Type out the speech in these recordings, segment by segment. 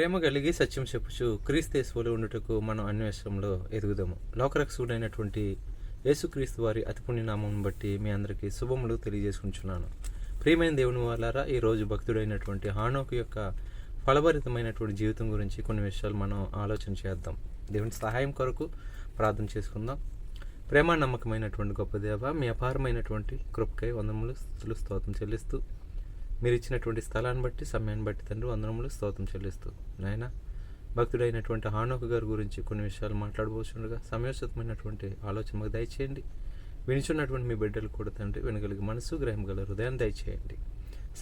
ప్రేమ కలిగి సత్యం చెప్పుచు క్రీస్తేసులో ఉండుటకు మనం అన్వేషణలో ఎదుగుదాము. లోకరక్షకుడైనటువంటి యేసుక్రీస్తు వారి అతి పుణ్యనామం బట్టి మీ అందరికీ శుభములు తెలియజేసుకుంటున్నాను. ప్రియమైన దేవుని వాళ్ళారా, ఈరోజు భక్తుడైనటువంటి హానోకు యొక్క ఫలభరితమైనటువంటి జీవితం గురించి కొన్ని విషయాలు మనం ఆలోచన చేద్దాం. దేవుని సహాయం కొరకు ప్రార్థన చేసుకుందాం. ప్రేమ నమ్మకమైనటువంటి గొప్ప దేవ, మీ అపారమైనటువంటి కృపకై వందనములు స్తుతులు స్తోత్రం చెల్లిస్తూ, మీరు ఇచ్చినటువంటి స్థలాన్ని బట్టి సమయాన్ని బట్టి తండ్రి వందనములు స్తోత్రం చెల్లిస్తూ, నాయన భక్తుడైనటువంటి హానోకు గారి గురించి కొన్ని విషయాలు మాట్లాడబోతుండగా సమయోచితమైనటువంటి ఆలోచన మాకు దయచేయండి. వినిచున్నటువంటి మీ బిడ్డలు కూడా తండ్రి వినగలిగి మనసు గ్రహం గల హృదయాన్ని దయచేయండి.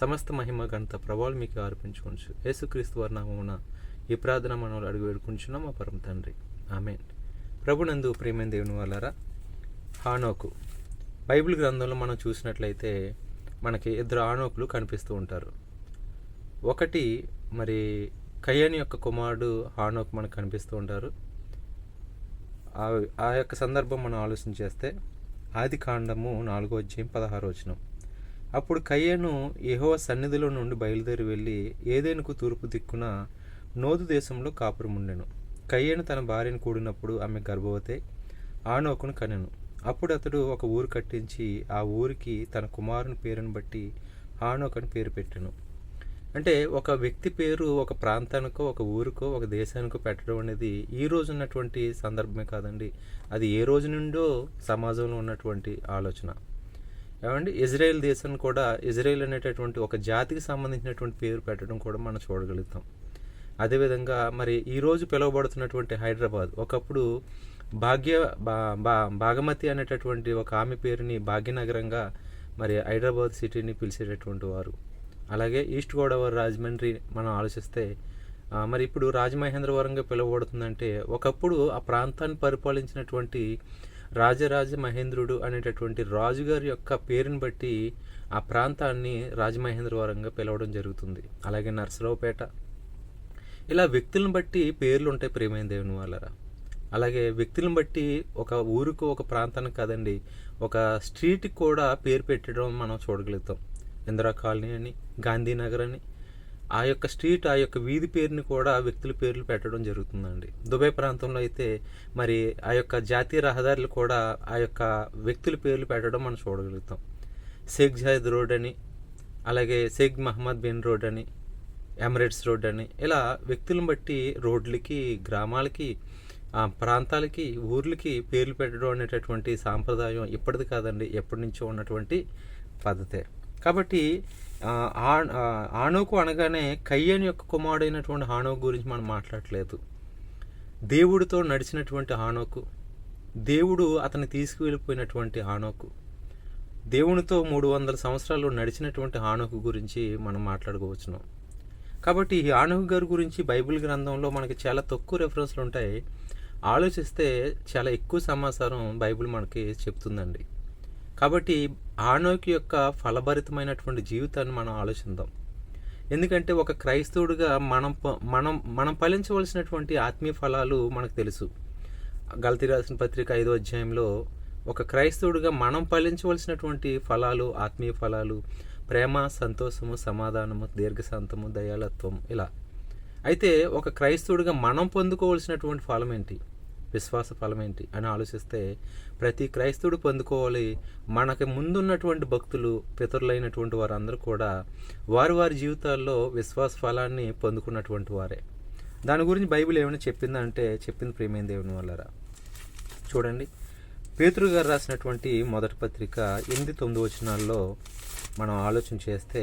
సమస్త మహిమ ఘనత ప్రభావాలు మీకు అర్పించుకోవచ్చు. యేసుక్రీస్తు వారి నామమున ఈ ప్రార్థన మనలో అడుగు వేడుకుంటున్నాం మా పరమ తండ్రి, ఆమేన్. ప్రభునందు ప్రియమైన దేవుని వాళ్ళారా, హానోకు బైబిల్ గ్రంథంలో మనం చూసినట్లయితే మనకి ఇద్దరు హానోకులు కనిపిస్తూ ఉంటారు. ఒకటి మరి కయ్యని యొక్క కుమారుడు హానోకు మనకు కనిపిస్తూ ఉంటారు. ఆ యొక్క సందర్భం మనం ఆలోచన చేస్తే ఆది కాండము 4:16. అప్పుడు కయ్యను యెహోవా సన్నిధిలో నుండి బయలుదేరి వెళ్ళి ఏదెనుకు తూర్పు దిక్కున నోదు దేశంలో కాపురం ఉండెను. కయ్యను తన భార్యను కూడినప్పుడు ఆమె గర్భవతే హానోకును కనెను. అప్పుడు అతడు ఒక ఊరు కట్టించి ఆ ఊరికి తన కుమారుని పేరును బట్టి హానోకు అని పేరు పెట్టెను. అంటే ఒక వ్యక్తి పేరు ఒక ప్రాంతానికో, ఒక ఊరికో, ఒక దేశానికో పెట్టడం అనేది ఈ రోజు ఉన్నటువంటి సందర్భమే కాదండి. అది ఏ రోజు నుండో సమాజంలో ఉన్నటువంటి ఆలోచన. ఏమండి, ఇజ్రాయెల్ దేశం కూడా ఇజ్రాయెల్ అనేటటువంటి ఒక జాతికి సంబంధించినటువంటి పేరు పెట్టడం కూడా మనం చూడగలుగుతాం. అదేవిధంగా మరి ఈరోజు పిలువబడుతున్నటువంటి హైదరాబాద్ ఒకప్పుడు భాగమతి అనేటటువంటి ఒక ఆమె పేరుని భాగ్యనగరంగా మరి హైదరాబాద్ సిటీని పిలిచేటటువంటి వారు. అలాగే ఈస్ట్ గోదావరి రాజమండ్రి మనం ఆలోచిస్తే మరి ఇప్పుడు రాజమహేంద్రవరంగా పిలువబడుతుందంటే ఒకప్పుడు ఆ ప్రాంతాన్ని పరిపాలించినటువంటి రాజరాజ మహేంద్రుడు అనేటటువంటి రాజుగారి యొక్క పేరుని బట్టి ఆ ప్రాంతాన్ని రాజమహేంద్రవరంగా పిలవడం జరుగుతుంది. అలాగే నర్సరావుపేట, ఇలా వ్యక్తులను బట్టి పేర్లు ఉంటాయి ప్రియమైన దేవుని వాళ్ళరా. అలాగే వ్యక్తులను బట్టి ఒక ఊరుకు, ఒక ప్రాంతానికి కాదండి, ఒక స్ట్రీట్కి కూడా పేరు పెట్టడం మనం చూడగలుగుతాం. ఇందిరా కాలనీ అని, గాంధీనగర్ అని, ఆ యొక్క స్ట్రీట్, ఆ యొక్క వీధి పేరుని కూడా వ్యక్తుల పేర్లు పెట్టడం జరుగుతుందండి. దుబాయ్ ప్రాంతంలో అయితే మరి ఆ యొక్క జాతీయ రహదారులు కూడా ఆ యొక్క వ్యక్తుల పేర్లు పెట్టడం మనం చూడగలుగుతాం. షేక్ జాయద్ రోడ్ అని, అలాగే షేక్ మహమ్మద్ బిన్ రోడ్ అని, ఎమిరేట్స్ రోడ్ అని, ఇలా వ్యక్తులను బట్టి రోడ్లకి, గ్రామాలకి, ప్రాంతాలకి, ఊర్లకి పేర్లు పెట్టడం అనేటటువంటి సాంప్రదాయం ఇప్పటిది కాదండి, ఎప్పటి నుంచో ఉన్నటువంటి పద్ధతే. కాబట్టి హానోకు అనగానే కయ్యని యొక్క కుమారుడైనటువంటి హానోకు గురించి మనం మాట్లాడలేదు. దేవుడితో నడిచినటువంటి హానోకు, దేవుడు అతన్ని తీసుకువెళ్ళిపోయినటువంటి హానోకు, దేవునితో 300 సంవత్సరాలు నడిచినటువంటి హానోకు గురించి మనం మాట్లాడుకోవచ్చును. కాబట్టి ఈ హానోకు గారి గురించి బైబిల్ గ్రంథంలో మనకి చాలా తక్కువ రెఫరెన్స్లు ఉంటాయి. ఆలోచిస్తే చాలా ఎక్కువ సమాచారం బైబిల్ మనకి చెప్తుందండి. కాబట్టి హానోకు యొక్క ఫలభరితమైనటువంటి జీవితాన్ని మనం ఆలోచిద్దాం. ఎందుకంటే ఒక క్రైస్తవుడిగా మనం ఫలించవలసినటువంటి ఆత్మీయ ఫలాలు మనకు తెలుసు. గలతీ రాసిన పత్రిక 5వ అధ్యాయంలో ఒక క్రైస్తవుడిగా మనం ఫలించవలసినటువంటి ఫలాలు, ఆత్మీయ ఫలాలు ప్రేమ, సంతోషము, సమాధానము, దీర్ఘశాంతము, దయాళత్వం, ఇలా. అయితే ఒక క్రైస్తవుడిగా మనం పొందుకోవాల్సినటువంటి ఫలం ఏంటి, విశ్వాస ఫలం ఏంటి అని ఆలోచిస్తే ప్రతి క్రైస్తవుడు పొందుకోవాలి. మనకి ముందున్నటువంటి భక్తులు, పితరులైనటువంటి వారందరూ కూడా వారి వారి జీవితాల్లో విశ్వాస ఫలాన్ని పొందుకున్నటువంటి వారే. దాని గురించి బైబిల్ ఏమైనా చెప్పిందంటే చెప్పింది ప్రియమైన దేవుని వాళ్ళరా. చూడండి, పేతురు గారు రాసినటువంటి మొదటి పత్రిక 8-9 వచనాల్లో మనం ఆలోచన చేస్తే,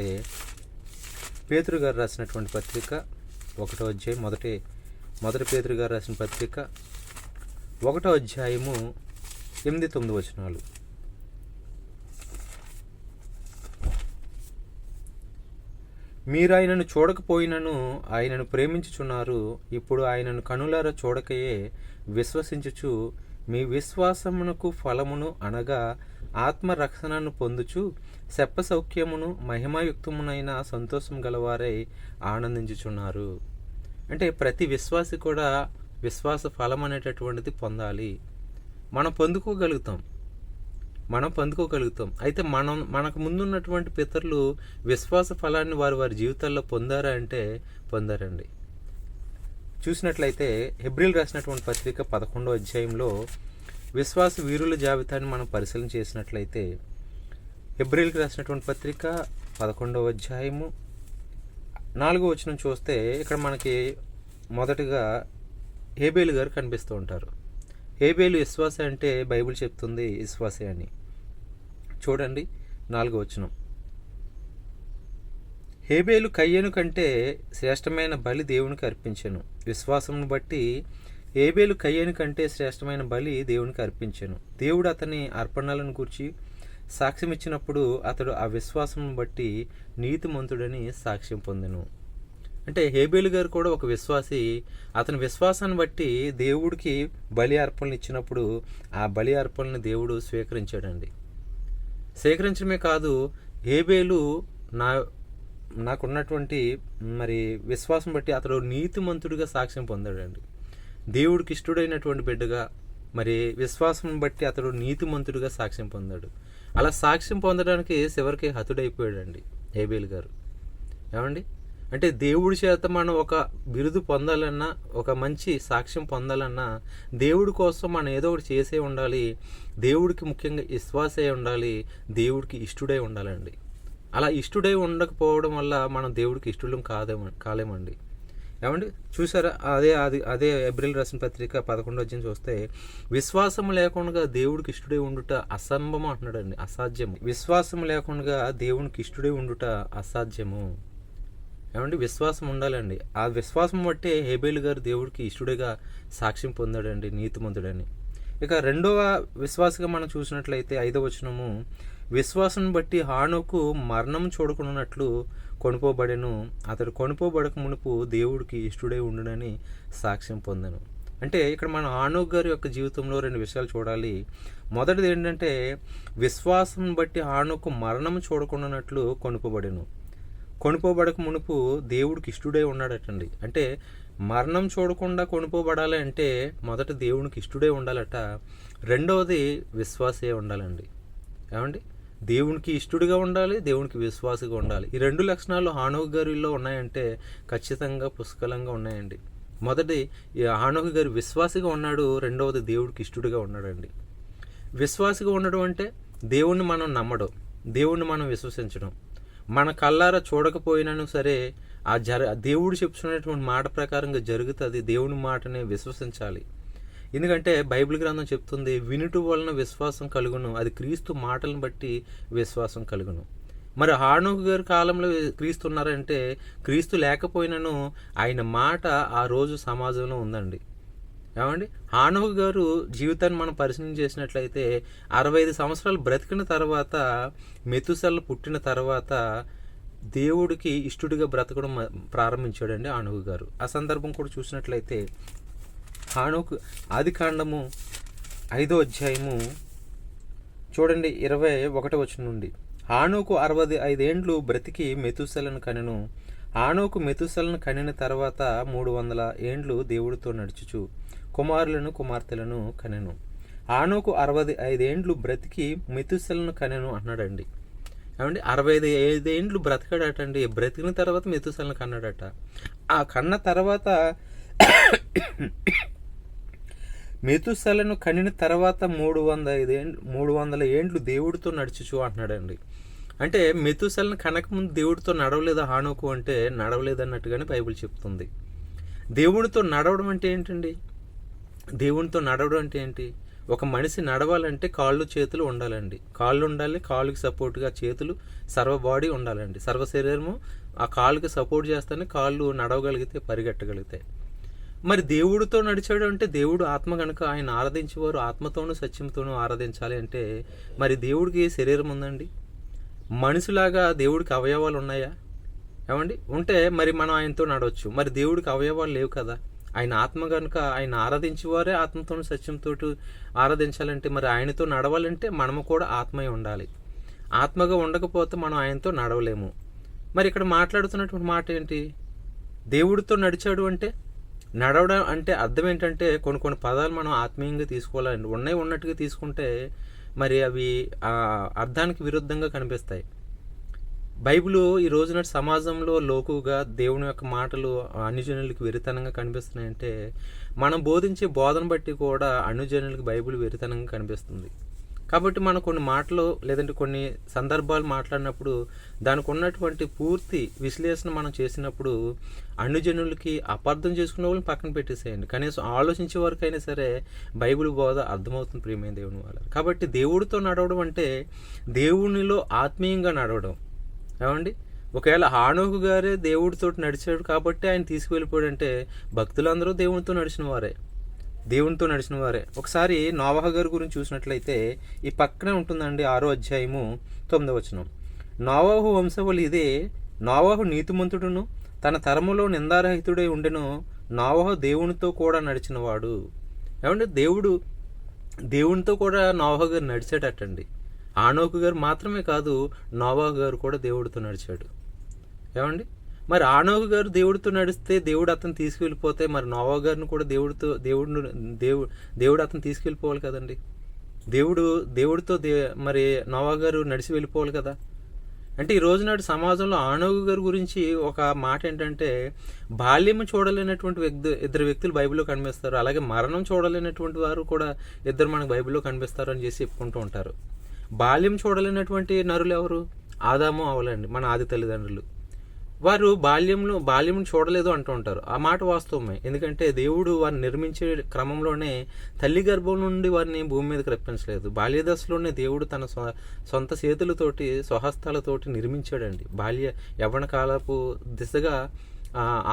పేతురు గారు రాసినటువంటి పత్రిక 1వ అధ్యాయం, మొదటి పేతురు గారు రాసిన పత్రిక 1వ అధ్యాయము 8-9 వచనాలు. మీరు ఆయనను చూడకపోయినను ఆయనను ప్రేమించుచున్నారు. ఇప్పుడు ఆయనను కనులారా చూడకయే విశ్వసించుచు మీ విశ్వాసమునకు ఫలమును అనగా ఆత్మరక్షణను పొందుచు సౌఖ్యమును మహిమాయుక్తమునైన సంతోషం గలవారై ఆనందించుచున్నారు. అంటే ప్రతి విశ్వాసి కూడా విశ్వాస ఫలం అనేటటువంటిది పొందాలి. మనం పొందుకోగలుగుతాం. అయితే మనకు ముందున్నటువంటి పితరులు విశ్వాస ఫలాన్ని వారి జీవితాల్లో పొందారా అంటే పొందారండి. చూసినట్లయితే హెబ్రీలు రాసినటువంటి పత్రిక 11వ అధ్యాయంలో విశ్వాస వీరుల జాబితాని మనం పరిశీలన చేసినట్లయితే హెబ్రీలకు రాసినటువంటి పత్రిక 11వ అధ్యాయము 4వ వచనం చూస్తే ఇక్కడ మనకి మొదటగా హేబేలు గారు కనిపిస్తూ ఉంటారు. హేబేలు విశ్వాస అంటే బైబిల్ చెప్తుంది విశ్వాసే అని. చూడండి 4వ వచనం, హేబేలు కయ్యను కంటే శ్రేష్టమైన బలి దేవునికి అర్పించెను. విశ్వాసమును బట్టి హేబేలు కయ్యను కంటే శ్రేష్టమైన బలి దేవునికి అర్పించెను. దేవుడు అతని అర్పణలను గురించి సాక్ష్యం ఇచ్చినప్పుడు అతడు ఆ విశ్వాసం బట్టి నీతిమంతుడని సాక్ష్యం పొందెను. అంటే హేబేలు గారు కూడా ఒక విశ్వాసి. అతని విశ్వాసాన్ని బట్టి దేవుడికి బలి అర్పణలు ఇచ్చినప్పుడు ఆ బలి అర్పణలను దేవుడు స్వీకరించాడండి. స్వీకరించడమే కాదు, హేబేలు నాకున్నటువంటి మరి విశ్వాసం బట్టి అతడు నీతిమంతుడిగా సాక్ష్యం పొందాడండి. దేవుడికి ఇష్టడైనటువంటి బిడ్డగా మరి విశ్వాసం బట్టి అతడు నీతిమంతుడిగా సాక్ష్యం పొందాడు. అలా సాక్ష్యం పొందడానికి చివరికి హతుడైపోయాడండి హేబేలు గారు. ఏమండి, అంటే దేవుడి చేత మనం ఒక బిరుదు పొందాలన్నా, ఒక మంచి సాక్ష్యం పొందాలన్నా దేవుడి కోసం మనం ఏదో ఒకటి చేసే ఉండాలి. దేవుడికి ముఖ్యంగా విశ్వాసే ఉండాలి, దేవుడికి ఇష్టడై ఉండాలండి. అలా ఇష్టడై ఉండకపోవడం వల్ల మనం దేవుడికి ఇష్టం కాలేమండి. ఏమండి, చూసారా, అదే హెబ్రీలు రాసిన పత్రిక 11వ అధ్యాయం చూస్తే విశ్వాసం లేకుండా దేవుడికి ఇష్టడై ఉండుట అసంభవం అంటున్నాడండి, అసాధ్యము. విశ్వాసం లేకుండా దేవునికి ఇష్టడై ఉండుట అసాధ్యము. ఏమండి, విశ్వాసం ఉండాలండి. ఆ విశ్వాసం బట్టే హేబేలు గారు దేవుడికి ఇష్టడిగా సాక్ష్యం పొందాడండి, నీతిమంతుడని. ఇక రెండవ విశ్వాసగా మనం చూసినట్లయితే 5వ వచనము, విశ్వాసం బట్టి హానోకు మరణం చూడకున్నట్లు కొనుపోబడెను. అతడు కొనుపోబడక మునుపు దేవుడికి ఇష్టడై ఉండునని సాక్ష్యం పొందెను. అంటే ఇక్కడ మనం హానోకు గారి యొక్క జీవితంలో 2 విషయాలు చూడాలి. మొదటిది ఏంటంటే విశ్వాసం బట్టి హానోకు మరణం చూడకున్నట్లు కొనుపోబడెను. కొనుపోబడక మునుపు దేవుడికి ఇష్టడై ఉన్నాడటండి. అంటే మరణం చూడకుండా కొనుపోబడాలి అంటే మొదట దేవునికి ఇష్టడై ఉండాలట, రెండవది విశ్వాసే ఉండాలండి. ఏమండి, దేవునికి ఇష్టడిగా ఉండాలి, దేవునికి విశ్వాసగా ఉండాలి. ఈ 2 లక్షణాలు హానోకు గారిలో ఉన్నాయంటే ఖచ్చితంగా పుష్కలంగా ఉన్నాయండి. మొదటి హానోకు గారి విశ్వాసిగా ఉన్నాడు, రెండవది దేవుడికి ఇష్టడిగా ఉన్నాడండి. విశ్వాసిగా ఉండడం అంటే దేవుణ్ణి మనం నమ్మడం, దేవుణ్ణి మనం విశ్వసించడం. మన కళ్ళారా చూడకపోయినాను సరే ఆ దేవుడు చెప్తున్నటువంటి మాట ప్రకారంగా జరుగుతుంది. దేవుని మాటని విశ్వసించాలి. ఎందుకంటే బైబిల్ గ్రంథం చెప్తుంది, వినుట వలన విశ్వాసం కలుగును, అది క్రీస్తు మాటలను బట్టి విశ్వాసం కలుగును. మరి హానోకు గారి కాలంలో క్రీస్తు ఉన్నారంటే క్రీస్తు లేకపోయినను ఆయన మాట ఆ రోజు సమాజంలో ఉందండి. ఏమండి, హానోకు గారు జీవితాన్ని మనం పరిశీలన చేసినట్లయితే 65 సంవత్సరాలు బ్రతికిన తర్వాత, మెతుసెల పుట్టిన తర్వాత దేవుడికి ఇష్టడిగా బ్రతకడం ప్రారంభించాడండి హానోకు గారు. ఆ సందర్భం కూడా చూసినట్లయితే హానోకు ఆదికాండము 5వ అధ్యాయము చూడండి 21వ వచనం నుండి, హానోకు 65 ఏండ్లు బ్రతికి మెతుసెలను కనెను. హానోకు మెతుసెలను కనిన తర్వాత 300 ఏండ్లు దేవుడితో నడుచుచు కుమారులను కుమార్తెలను కనెను. హానోకు 65 ఏండ్లు బ్రతికి మెతుసెలను కనెను అన్నాడండి. ఏమండి, 65 ఏండ్లు బ్రతకడటండి. బ్రతికిన తర్వాత మెతుసెలను కన్నాడట. ఆ కన్న తర్వాత మెతుసెలను కనిన తర్వాత 300 ఏండ్లు దేవుడితో నడుచుచు అంటున్నాడండి. అంటే మెతుసెలను కనకముందు దేవుడితో నడవలేదా హానోకు అంటే నడవలేదన్నట్టుగానే బైబిల్ చెప్తుంది. దేవుడితో నడవడం అంటే ఏంటండి? దేవునితో నడవడం అంటే ఏంటి? ఒక మనిషి నడవాలంటే కాళ్ళు చేతులు ఉండాలండి. కాళ్ళు ఉండాలి, కాళ్ళకి సపోర్ట్గా చేతులు, సర్వ బాడీ ఉండాలండి. సర్వ శరీరము ఆ కాళ్ళకి సపోర్ట్ చేస్తేనే కాళ్ళు నడవగలిగితే, పరిగెట్టగలిగితే. మరి దేవుడితో నడిచాడు అంటే దేవుడు ఆత్మ కనుక ఆయన ఆరాధించేవారు ఆత్మతోనూ సత్యంతోనూ ఆరాధించాలి అంటే మరి దేవుడికి శరీరం ఉందండి. మనిషిలాగా దేవుడికి అవయవాలు ఉన్నాయా? ఏమండి, ఉంటే మరి మనం ఆయనతో నడవచ్చు. మరి దేవుడికి అవయవాలు లేవు కదా. ఆయన ఆత్మ కనుక ఆయన ఆరాధించేవారే ఆత్మతోనూ సత్యంతో ఆరాధించాలంటే మరి ఆయనతో నడవాలంటే మనము కూడా ఆత్మయే ఉండాలి. ఆత్మగా ఉండకపోతే మనం ఆయనతో నడవలేము. మరి ఇక్కడ మాట్లాడుతున్నటువంటి మాట ఏంటి? దేవుడితో నడిచాడు అంటే, నడవడం అంటే అర్థం ఏంటంటే కొన్ని పదాలు మనం ఆత్మీయంగా తీసుకోవాలండి. ఉన్నట్టుగా తీసుకుంటే మరి అవి అర్థానికి విరుద్ధంగా కనిపిస్తాయి. బైబిలు ఈ రోజున సమాజంలో లోకుగా దేవుని యొక్క మాటలు అన్ని జనులకి వెరితనంగా కనిపిస్తున్నాయంటే మనం బోధించే బోధన బట్టి కూడా అన్ని జనులకి బైబిల్ వెరితనంగా కనిపిస్తుంది. కాబట్టి మనం కొన్ని మాటలు లేదంటే కొన్ని సందర్భాలు మాట్లాడినప్పుడు దానికి ఉన్నటువంటి పూర్తి విశ్లేషణ మనం చేసినప్పుడు అన్ని జనులకి అపార్థం చేసుకునే వాళ్ళని పక్కన పెట్టేసేయండి. కనీసం ఆలోచించే వరకైనా సరే బైబిల్ బోధ అర్థమవుతుంది ప్రియమైన దేవుని వాళ్ళ. కాబట్టి దేవుడితో నడవడం అంటే దేవునిలో ఆత్మీయంగా నడవడం. ఏమండి, ఒకవేళ హానోకు గారే దేవుడితో నడిచాడు కాబట్టి ఆయన తీసుకువెళ్ళిపోయాడంటే భక్తులందరూ దేవునితో నడిచిన వారే. ఒకసారి నోవహు గారి గురించి చూసినట్లయితే ఈ పక్కనే ఉంటుందండి 6వ అధ్యాయము 9వ వచనం. నోవహు వంశములు ఇదే. నోవహు నీతిమంతుడును తన తరములో నిందారహితుడై ఉండెను. నోవహు దేవునితో కూడా నడిచినవాడు. ఏమంటే దేవునితో కూడా నోవహు గారు నడిచేటట్టండి. హానోకు గారు మాత్రమే కాదు, నోవహు గారు కూడా దేవుడితో నడిచాడు. ఏమండి, మరి హానోకు గారు దేవుడితో నడిస్తే దేవుడు అతను తీసుకెళ్ళిపోతే మరి నోవహు గారిని కూడా దేవుడు అతను తీసుకెళ్ళిపోవాలి కదండి. దేవుడితో మరి నోవహు గారు నడిచి వెళ్ళిపోవాలి కదా. అంటే ఈ రోజు నాటి సమాజంలో హానోకు గారి గురించి ఒక మాట ఏంటంటే బాల్యము చూడలేనటువంటి ఇద్దరు వ్యక్తులు బైబిల్లో కనిపిస్తారు. అలాగే మరణం చూడలేనటువంటి వారు కూడా ఇద్దరు మనకు బైబిల్లో కనిపిస్తారు అని చేసి చెప్పుకుంటూ ఉంటారు. బాల్యం చూడలేనటువంటి నరులు ఎవరు? ఆదాము అవలండి, మన ఆది తల్లిదండ్రులు. వారు బాల్యం చూడలేదు అంటూ ఉంటారు. ఆ మాట వాస్తవమే. ఎందుకంటే దేవుడు వారిని నిర్మించే క్రమంలోనే తల్లి గర్భం నుండి వారిని భూమి మీదకి రప్పించలేదు. బాల్యదశలోనే దేవుడు తన సొంత చేతులతోటి స్వహస్తాలతోటి నిర్మించాడండి. యవ్వన కాలపు దిశగా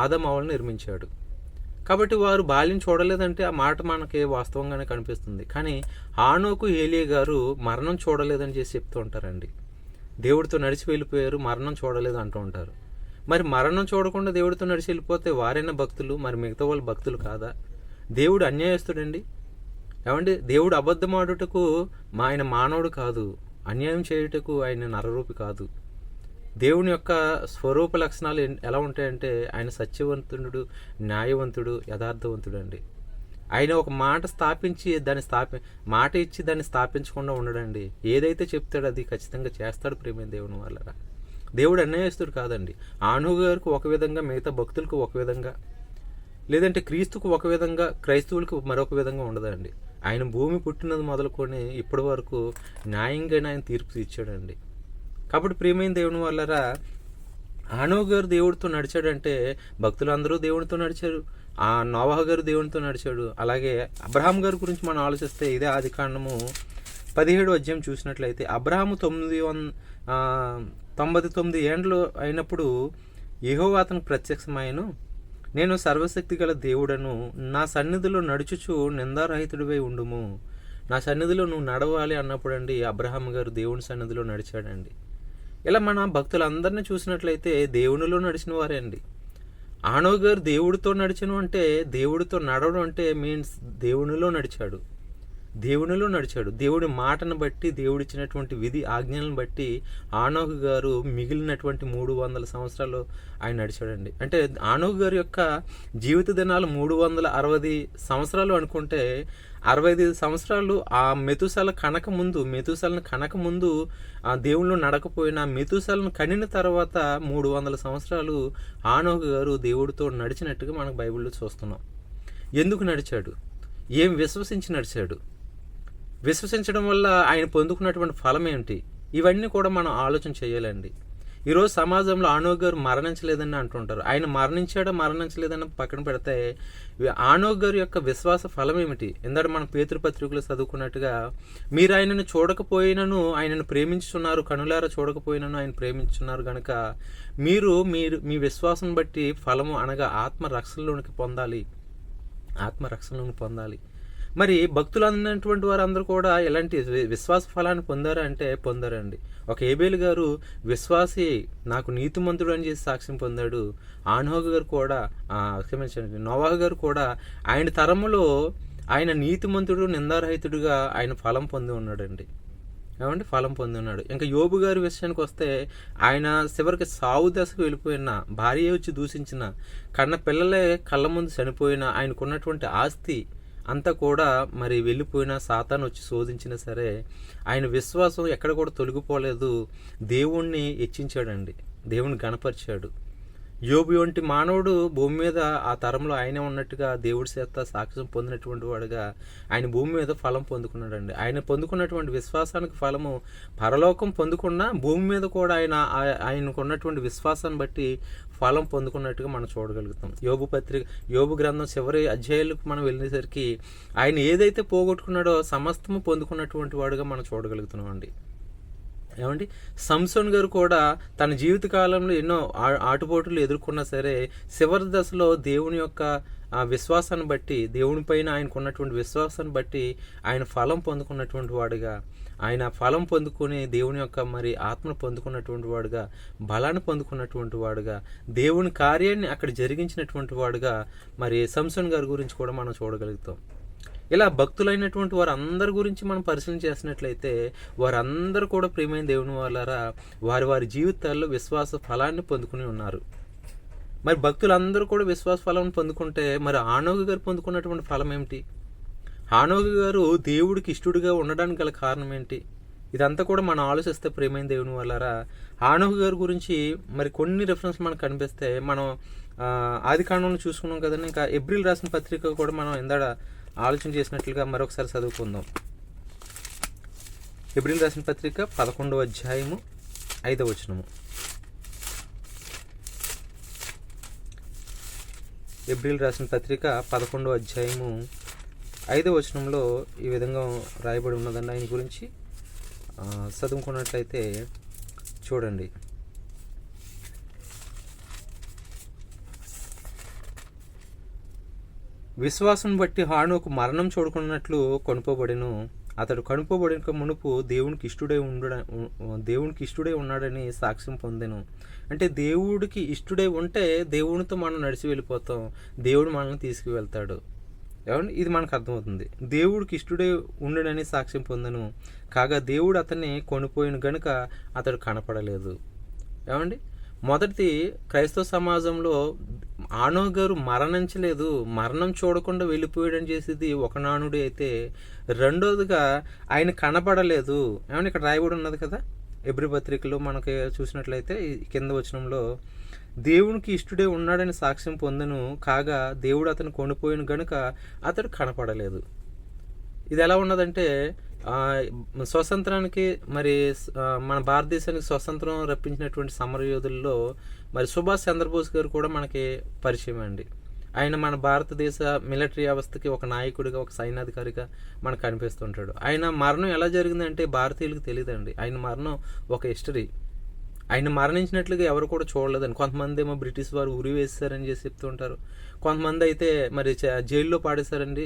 ఆదాము అవలను నిర్మించాడు. కాబట్టి వారు బాల్యం చూడలేదంటే ఆ మాట మనకి వాస్తవంగానే కనిపిస్తుంది. కానీ హానోకు ఏలియా గారు మరణం చూడలేదని చేసి చెప్తూ ఉంటారండి. దేవుడితో నడిచి వెళ్ళిపోయారు, మరణం చూడలేదు అంటూ ఉంటారు. మరి మరణం చూడకుండా దేవుడితో నడిచి వెళ్ళిపోతే వారైనా భక్తులు, మరి మిగతా వాళ్ళు భక్తులు కాదా? దేవుడు అన్యాయస్తుడండి. ఏమండి, దేవుడు అబద్ధమాడుటకు ఆయన మానవుడు కాదు, అన్యాయం చేయుటకు ఆయన నరరూపి కాదు. దేవుని యొక్క స్వరూప లక్షణాలు ఎలా ఉంటాయంటే ఆయన సత్యవంతుడు, న్యాయవంతుడు, యథార్థవంతుడు అండి. ఆయన ఒక మాట స్థాపించి మాట ఇచ్చి దాన్ని స్థాపించకుండా ఉండడండి. ఏదైతే చెప్తాడో అది ఖచ్చితంగా చేస్తాడు ప్రేమ దేవుని వల్ల. దేవుడు అన్యాయస్తుడు కాదండి. హానోకు గారికి ఒక విధంగా, మిగతా భక్తులకు ఒక విధంగా, లేదంటే క్రీస్తుకు ఒక విధంగా, క్రైస్తవులకు మరొక విధంగా ఉండదండి. ఆయన భూమి పుట్టినది మొదలుకొని ఇప్పటి వరకు న్యాయంగానే ఆయన తీర్పు తీర్చాడండి. కాబట్టి ప్రియమైన దేవుని వల్లరా హానోకు గారు దేవుడితో నడిచాడంటే భక్తులందరూ దేవుడితో నడిచారు. నోవహు గారు దేవునితో నడిచాడు. అలాగే అబ్రహాం గారి గురించి మనం ఆలోచిస్తే ఇదే ఆదికాండము 17వ అధ్యాయం చూసినట్లయితే అబ్రహాము 99 ఏండ్లు అయినప్పుడు యెహోవా అతనికి ప్రత్యక్షమాయెను. నేను సర్వశక్తి గల దేవుడను, నా సన్నిధిలో నడుచుచు నిందారహితుడివై ఉండుము. నా సన్నిధిలో నువ్వు నడవాలి అన్నప్పుడు అండి అబ్రహాం గారు దేవుని సన్నిధిలో నడిచాడండి. ఇలా మన భక్తులందరినీ చూసినట్లయితే దేవునిలో నడిచిన వారే అండి. హానోకు గారు దేవుడితో నడిచను అంటే, దేవుడితో నడవడం అంటే మీన్స్ దేవునిలో నడిచాడు. దేవుడి మాటను బట్టి, దేవుడిచ్చినటువంటి విధి ఆజ్ఞలను బట్టి హానోకు గారు మిగిలినటువంటి 300 సంవత్సరాలు ఆయన నడిచాడండి. అంటే హానోకు గారి యొక్క జీవిత దినాలు 360 సంవత్సరాలు అనుకుంటే 65 సంవత్సరాలు ఆ మెతుసలను కనక ముందు ఆ దేవుళ్ళు నడకపోయినా మెతుసలను కనిన తర్వాత 300 సంవత్సరాలు హానోకు గారు దేవుడితో నడిచినట్టుగా మనకు బైబిల్లో చూస్తున్నాం. ఎందుకు నడిచాడు? ఏం విశ్వసించి నడిచాడు? విశ్వసించడం వల్ల ఆయన పొందుకున్నటువంటి ఫలం ఏంటి? ఇవన్నీ కూడా మనం ఆలోచన చేయాలండి. ఈరోజు సమాజంలో హానోకు గారు మరణించలేదని అంటుంటారు. ఆయన మరణించలేదని పక్కన పెడితే హానోకు గారి యొక్క విశ్వాస ఫలం ఏమిటి? ఎందుకంటే మనం పేతురు పత్రికలో చదువుకున్నట్టుగా మీరు ఆయనను చూడకపోయినను ఆయనను ప్రేమించుచున్నారు, కనులారా చూడకపోయినను ఆయన ప్రేమించున్నారు కనుక మీరు మీ విశ్వాసం బట్టి ఫలము అనగా ఆత్మరక్షణలోనికి పొందాలి. మరి భక్తులు అన్నటువంటి వారందరూ కూడా ఎలాంటి విశ్వాస ఫలాన్ని పొందారా అంటే పొందారండి. ఒక ఏబేలు గారు విశ్వాసి, నాకు నీతిమంతుడు అని చేసి సాక్ష్యం పొందాడు. హానోకు గారు కూడా నోవహు గారు కూడా ఆయన తరములో ఆయన నీతిమంతుడు, నిందారహితుడుగా ఆయన ఫలం పొంది ఉన్నాడండి. ఫలం పొంది ఉన్నాడు. ఇంకా యోబు గారి విషయానికి వస్తే ఆయన చివరికి సావు దశకు వెళ్ళిపోయిన, భార్య వచ్చి దూషించిన, కన్న పిల్లలే కళ్ళ ముందు చనిపోయిన, ఆయనకున్నటువంటి ఆస్తి అంతా కూడా మరి వెళ్ళిపోయినా, సాతాను వచ్చి శోధించినా సరే ఆయన విశ్వాసం ఎక్కడ కూడా తొలగిపోలేదు. దేవుణ్ణి హెచ్చించాడండి, దేవుని గణపరిచాడు. యోబు వంటి మానవుడు భూమి మీద ఆ తరంలో ఆయనే ఉన్నట్టుగా దేవుడి చేత సాక్ష్యం పొందినటువంటి వాడుగా ఆయన భూమి మీద ఫలం పొందుకున్నాడండి. ఆయన పొందుకున్నటువంటి విశ్వాసానికి ఫలము పరలోకం పొందుకున్నా భూమి మీద కూడా ఆయనకు ఉన్నటువంటి విశ్వాసాన్ని బట్టి ఫలం పొందుకున్నట్టుగా మనం చూడగలుగుతాం. యోబు గ్రంథం చివరి అధ్యాయాలకు మనం వెళ్ళేసరికి ఆయన ఏదైతే పోగొట్టుకున్నాడో సమస్తము పొందుకున్నటువంటి వాడుగా మనం చూడగలుగుతున్నాం అండి. ఏమండి, సంసోన్ గారు కూడా తన జీవిత కాలంలో ఎన్నో ఆటుపోటులు ఎదుర్కొన్నా సరే చివరి దశలో దేవుని యొక్క విశ్వాసాన్ని బట్టి, దేవుని పైన ఆయనకు ఉన్నటువంటి విశ్వాసాన్ని బట్టి ఆయన ఫలం పొందుకున్నటువంటి వాడుగా, ఆయన ఫలం పొందుకొని దేవుని యొక్క మరి ఆత్మను పొందుకున్నటువంటి వాడుగా, బలాన్ని పొందుకున్నటువంటి వాడుగా, దేవుని కార్యాన్ని అక్కడ జరిగించినటువంటి వాడుగా మరి సంసోన్ గారి గురించి కూడా మనం చూడగలుగుతాం. ఇలా భక్తులైనటువంటి వారందరి గురించి మనం పరిశీలన చేసినట్లయితే వారందరూ కూడా ప్రియమైన దేవుని వాళ్ళారా వారి వారి జీవితాల్లో విశ్వాస ఫలాన్ని పొందుకుని ఉన్నారు. మరి భక్తులందరూ కూడా విశ్వాస ఫలాన్ని పొందుకుంటే మరి హానోకు గారు పొందుకున్నటువంటి ఫలం ఏమిటి? హానోకు గారు దేవుడికి ఇష్టడుగా ఉండడానికి గల కారణం ఏంటి? ఇదంతా కూడా మనం ఆలోచిస్తే ప్రియమైన దేవుని వాళ్ళారా హానోకు గారి గురించి మరి కొన్ని రిఫరెన్స్ మనకు కనిపిస్తే మనం ఆది కాండంలో చూసుకున్నాం కదండి. ఇంకా ఏప్రిల్ రాసిన పత్రిక కూడా మనం ఇందాడ ఆలోచన చేసినట్లుగా మరొకసారి చదువుకుందాం. ఏప్రిల్ రాసిన పత్రిక 11వ అధ్యాయము 5వ వచనము. ఏప్రిల్ రాసిన పత్రిక 11వ అధ్యాయము 5వ వచనంలో ఈ విధంగా రాయబడి ఉన్నదండి. ఆయన గురించి చదువుకున్నట్లయితే చూడండి. విశ్వాసం బట్టి హానోకు మరణం చూడకున్నట్లు కొనుకోబడెను. అతడు కనుకోబడిన మునుపు దేవునికి ఇష్టడై ఉన్నాడని సాక్ష్యం పొందెను. అంటే దేవుడికి ఇష్టడై ఉంటే దేవునితో మనం నడిచి వెళ్ళిపోతాం, దేవుడు మనల్ని తీసుకువెళ్తాడు. ఏమండి, ఇది మనకు అర్థమవుతుంది. దేవుడికి ఇష్టడై ఉండడని సాక్ష్యం పొందెను, కాగా దేవుడు అతన్ని కొనిపోయిన గనుక అతడు కనపడలేదు. ఏమండి, మొదటిది క్రైస్తవ సమాజంలో హానోకు గారు మరణించలేదు, మరణం చూడకుండా వెళ్ళిపోయాడని చేసేది ఒక నానుడి అయితే, రెండోదిగా ఆయన కనపడలేదు. ఏమన్నా ఇక్కడ రాయబడి ఉన్నది కదా ఎబ్రీ పత్రికలో మనకి చూసినట్లయితే కింద వచనంలో దేవునికి ఇష్టడే ఉన్నాడని సాక్ష్యం పొందెను, కాగా దేవుడు అతను కొనిపోయిన గనుక అతడు కనపడలేదు. ఇది ఎలా ఉన్నదంటే స్వతంత్రానికి మరి మన భారతదేశానికి స్వతంత్రం రప్పించినటువంటి సమరయోధుల్లో మరి సుభాష్ చంద్రబోస్ గారు కూడా మనకి పరిచయం అండి. ఆయన మన భారతదేశ మిలిటరీ వ్యవస్థకి ఒక నాయకుడిగా, ఒక సైన్యాధికారిగా మనకు కనిపిస్తుంటాడు. ఆయన మరణం ఎలా జరిగిందంటే భారతీయులకు తెలియదండి. ఆయన మరణం ఒక హిస్టరీ. ఆయన మరణించినట్లుగా ఎవరు కూడా చూడలేదని. కొంతమంది ఏమో బ్రిటిష్ వారు ఉరి వేస్తారని చేసి చెప్తూ ఉంటారు. కొంతమంది అయితే మరి జైల్లో పాడేశారండి,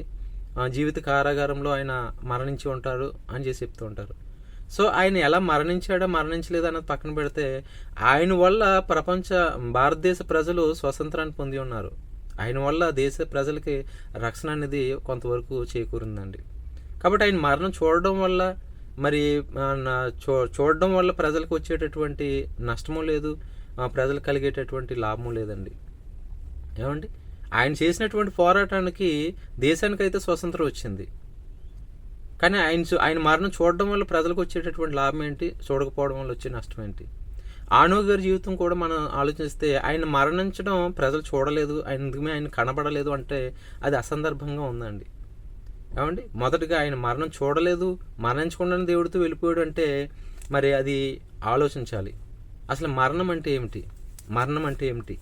జీవిత కారాగారంలో ఆయన మరణించి ఉంటారు అని చేసి చెప్తూ ఉంటారు. సో ఆయన ఎలా మరణించలేదు అన్నది పక్కన పెడితే ఆయన వల్ల భారతదేశ ప్రజలు స్వతంత్రాన్ని పొంది ఉన్నారు. ఆయన వల్ల దేశ ప్రజలకి రక్షణ అనేది కొంతవరకు చేకూరిందండి. కాబట్టి ఆయన మరణం చూడడం వల్ల మరి చూడడం వల్ల ప్రజలకు వచ్చేటటువంటి నష్టము లేదు, ప్రజలకు కలిగేటటువంటి లాభము లేదండి. ఏమండి, ఆయన చేసినటువంటి పోరాటానికి దేశానికైతే స్వతంత్రం వచ్చింది. కానీ ఆయన మరణం చూడడం వల్ల ప్రజలకు వచ్చేటటువంటి లాభం ఏంటి, చూడకపోవడం వల్ల వచ్చే నష్టం ఏంటి? హానోకు గారి జీవితం కూడా మనం ఆలోచిస్తే ఆయన మరణించడం ప్రజలు చూడలేదు, ఆయన కనబడలేదు అంటే అది అసందర్భంగా ఉందండి. ఏమండి, మొదటిగా ఆయన మరణం చూడలేదు, మరణించకుండానే దేవుడితో వెళ్ళిపోయాడు అంటే మరి అది ఆలోచించాలి. అసలు మరణం అంటే ఏమిటి?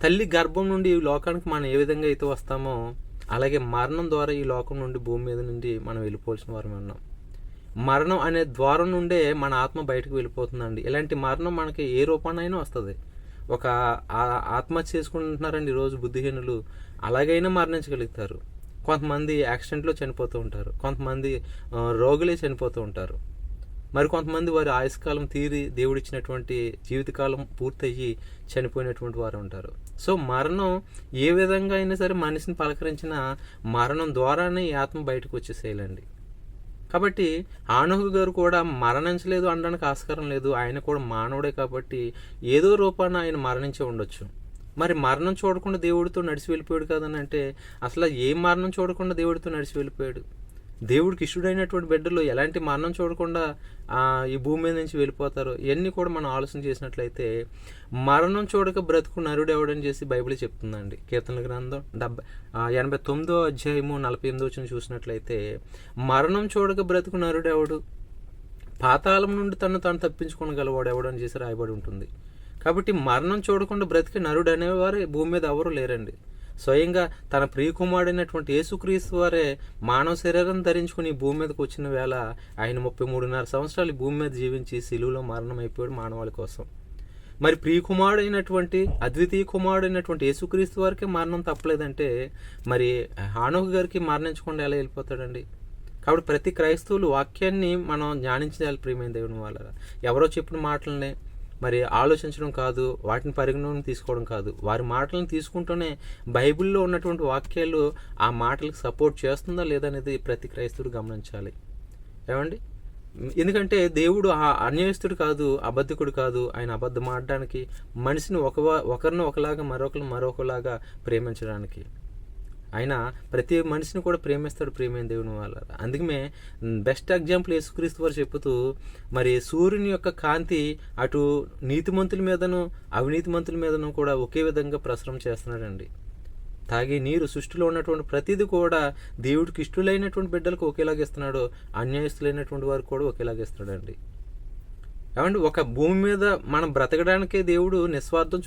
తల్లి గర్భం నుండి ఈ లోకానికి మనం ఏ విధంగా అయితే వస్తామో అలాగే మరణం ద్వారా ఈ లోకం నుండి భూమి మీద నుండి మనం వెళ్ళిపోవాల్సిన వారమే ఉన్నాం. మరణం అనే ద్వారం నుండే మన ఆత్మ బయటకు వెళ్ళిపోతుందండి. ఇలాంటి మరణం మనకి ఏ రూపానైనా వస్తుంది. ఒక ఆత్మహత్య చేసుకుంటున్నారండి ఈరోజు బుద్ధిహీనులు, అలాగైనా మరణించగలుగుతారు. కొంతమంది యాక్సిడెంట్లో చనిపోతూ ఉంటారు, కొంతమంది రోగులే చనిపోతూ ఉంటారు, మరి కొంతమంది వారి ఆయుష్కాలం తీరి దేవుడిచ్చినటువంటి జీవితకాలం పూర్తయ్యి చనిపోయినటువంటి వారు ఉంటారు. సో మరణం ఏ విధంగా అయినా సరే మనిషిని పలకరించిన మరణం ద్వారానే ఈ ఆత్మ బయటకు వచ్చేసేయాలండి. కాబట్టి హానోకు గారు కూడా మరణించలేదు అనడానికి ఆస్కారం లేదు. ఆయన కూడా మానవుడే కాబట్టి ఏదో రూపాన ఆయన మరణించి ఉండొచ్చు. మరి మరణం చూడకుండా దేవుడితో నడిచి వెళ్ళిపోయాడు కదని అంటే అసలు ఏ మరణం చూడకుండా దేవుడితో నడిచి వెళ్ళిపోయాడు? దేవుడికి ఇష్టడైనటువంటి బిడ్డలు ఎలాంటి మరణం చూడకుండా ఈ భూమి మీద నుంచి వెళ్ళిపోతారో ఇవన్నీ కూడా మనం ఆలోచన చేసినట్లయితే మరణం చూడక బ్రతుకు నరుడు ఎవడని చేసి బైబిల్ చెప్తుందండి. కీర్తనల గ్రంథం 89వ అధ్యాయము 48వ చూసినట్లయితే మరణం చూడక బ్రతుకు నరుడు ఎవడు, పాతాళం నుండి తాను తప్పించుకోగలవాడు ఎవడు అని చేసి రాయబడి ఉంటుంది. కాబట్టి మరణం చూడకుండా బ్రతికి నరుడు అనేవారు భూమి మీద ఎవరు లేరండి. స్వయంగా తన ప్రియకుమారుడైనటువంటి యేసుక్రీస్తు వారే మానవ శరీరం ధరించుకుని భూమి మీదకి వచ్చిన వేళ ఆయన 33.5 సంవత్సరాలు భూమి మీద జీవించి శిలువలో మరణం అయిపోయాడు మానవాళి కోసం. మరి ప్రియకుమారుడైనటువంటి అద్వితీయ కుమారుడైనటువంటి యేసుక్రీస్తు వారికి మరణం తప్పలేదంటే మరి హానోకు గారికి మరణించకుండా ఎలా వెళ్ళిపోతాడండి? కాబట్టి ప్రతి క్రైస్తవులు వాక్యాన్ని మనం ధ్యానించాలి ప్రియమైన దేవుని వాళ్ళ. ఎవరో చెప్పిన మాటలనే మరి ఆలోచించడం కాదు, వాటిని పరిగణలోకి తీసుకోవడం కాదు, వారి మాటలను తీసుకుంటూనే బైబిల్లో ఉన్నటువంటి వాక్యాలు ఆ మాటలకు సపోర్ట్ చేస్తుందా లేదా అనేది ప్రతి క్రైస్తవుడు గమనించాలి. ఏమండి? ఎందుకంటే దేవుడు అన్యాయస్తుడు కాదు, అబద్ధికుడు కాదు. ఆయన అబద్ధం ఆడడానికి, మనిషిని ఒకరిని ఒకలాగా మరొకలాగా ప్రేమించడానికి ఆయన ప్రతి మనిషిని కూడా ప్రేమిస్తాడు ప్రేమైన దేవుని వాళ్ళ. అందుకనే బెస్ట్ ఎగ్జాంపుల్ యేసుక్రీస్తు వారు చెబుతూ మరి సూర్యుని యొక్క కాంతి అటు నీతిమంతుల మీదను అవినీతిమంతుల మీదను కూడా ఒకే విధంగా ప్రసరం చేస్తున్నాడండి. తాగే నీరు సృష్టిలో ఉన్నటువంటి ప్రతిదీ కూడా దేవుడికి ఇష్టలైనటువంటి బిడ్డలకు ఒకేలాగా ఇస్తున్నాడు, అన్యాయస్తులైనటువంటి వారికి కూడా ఒకేలాగా ఇస్తున్నాడండి. ఏమంటే ఒక భూమి మీద మనం బ్రతకడానికే దేవుడు నిస్వార్థం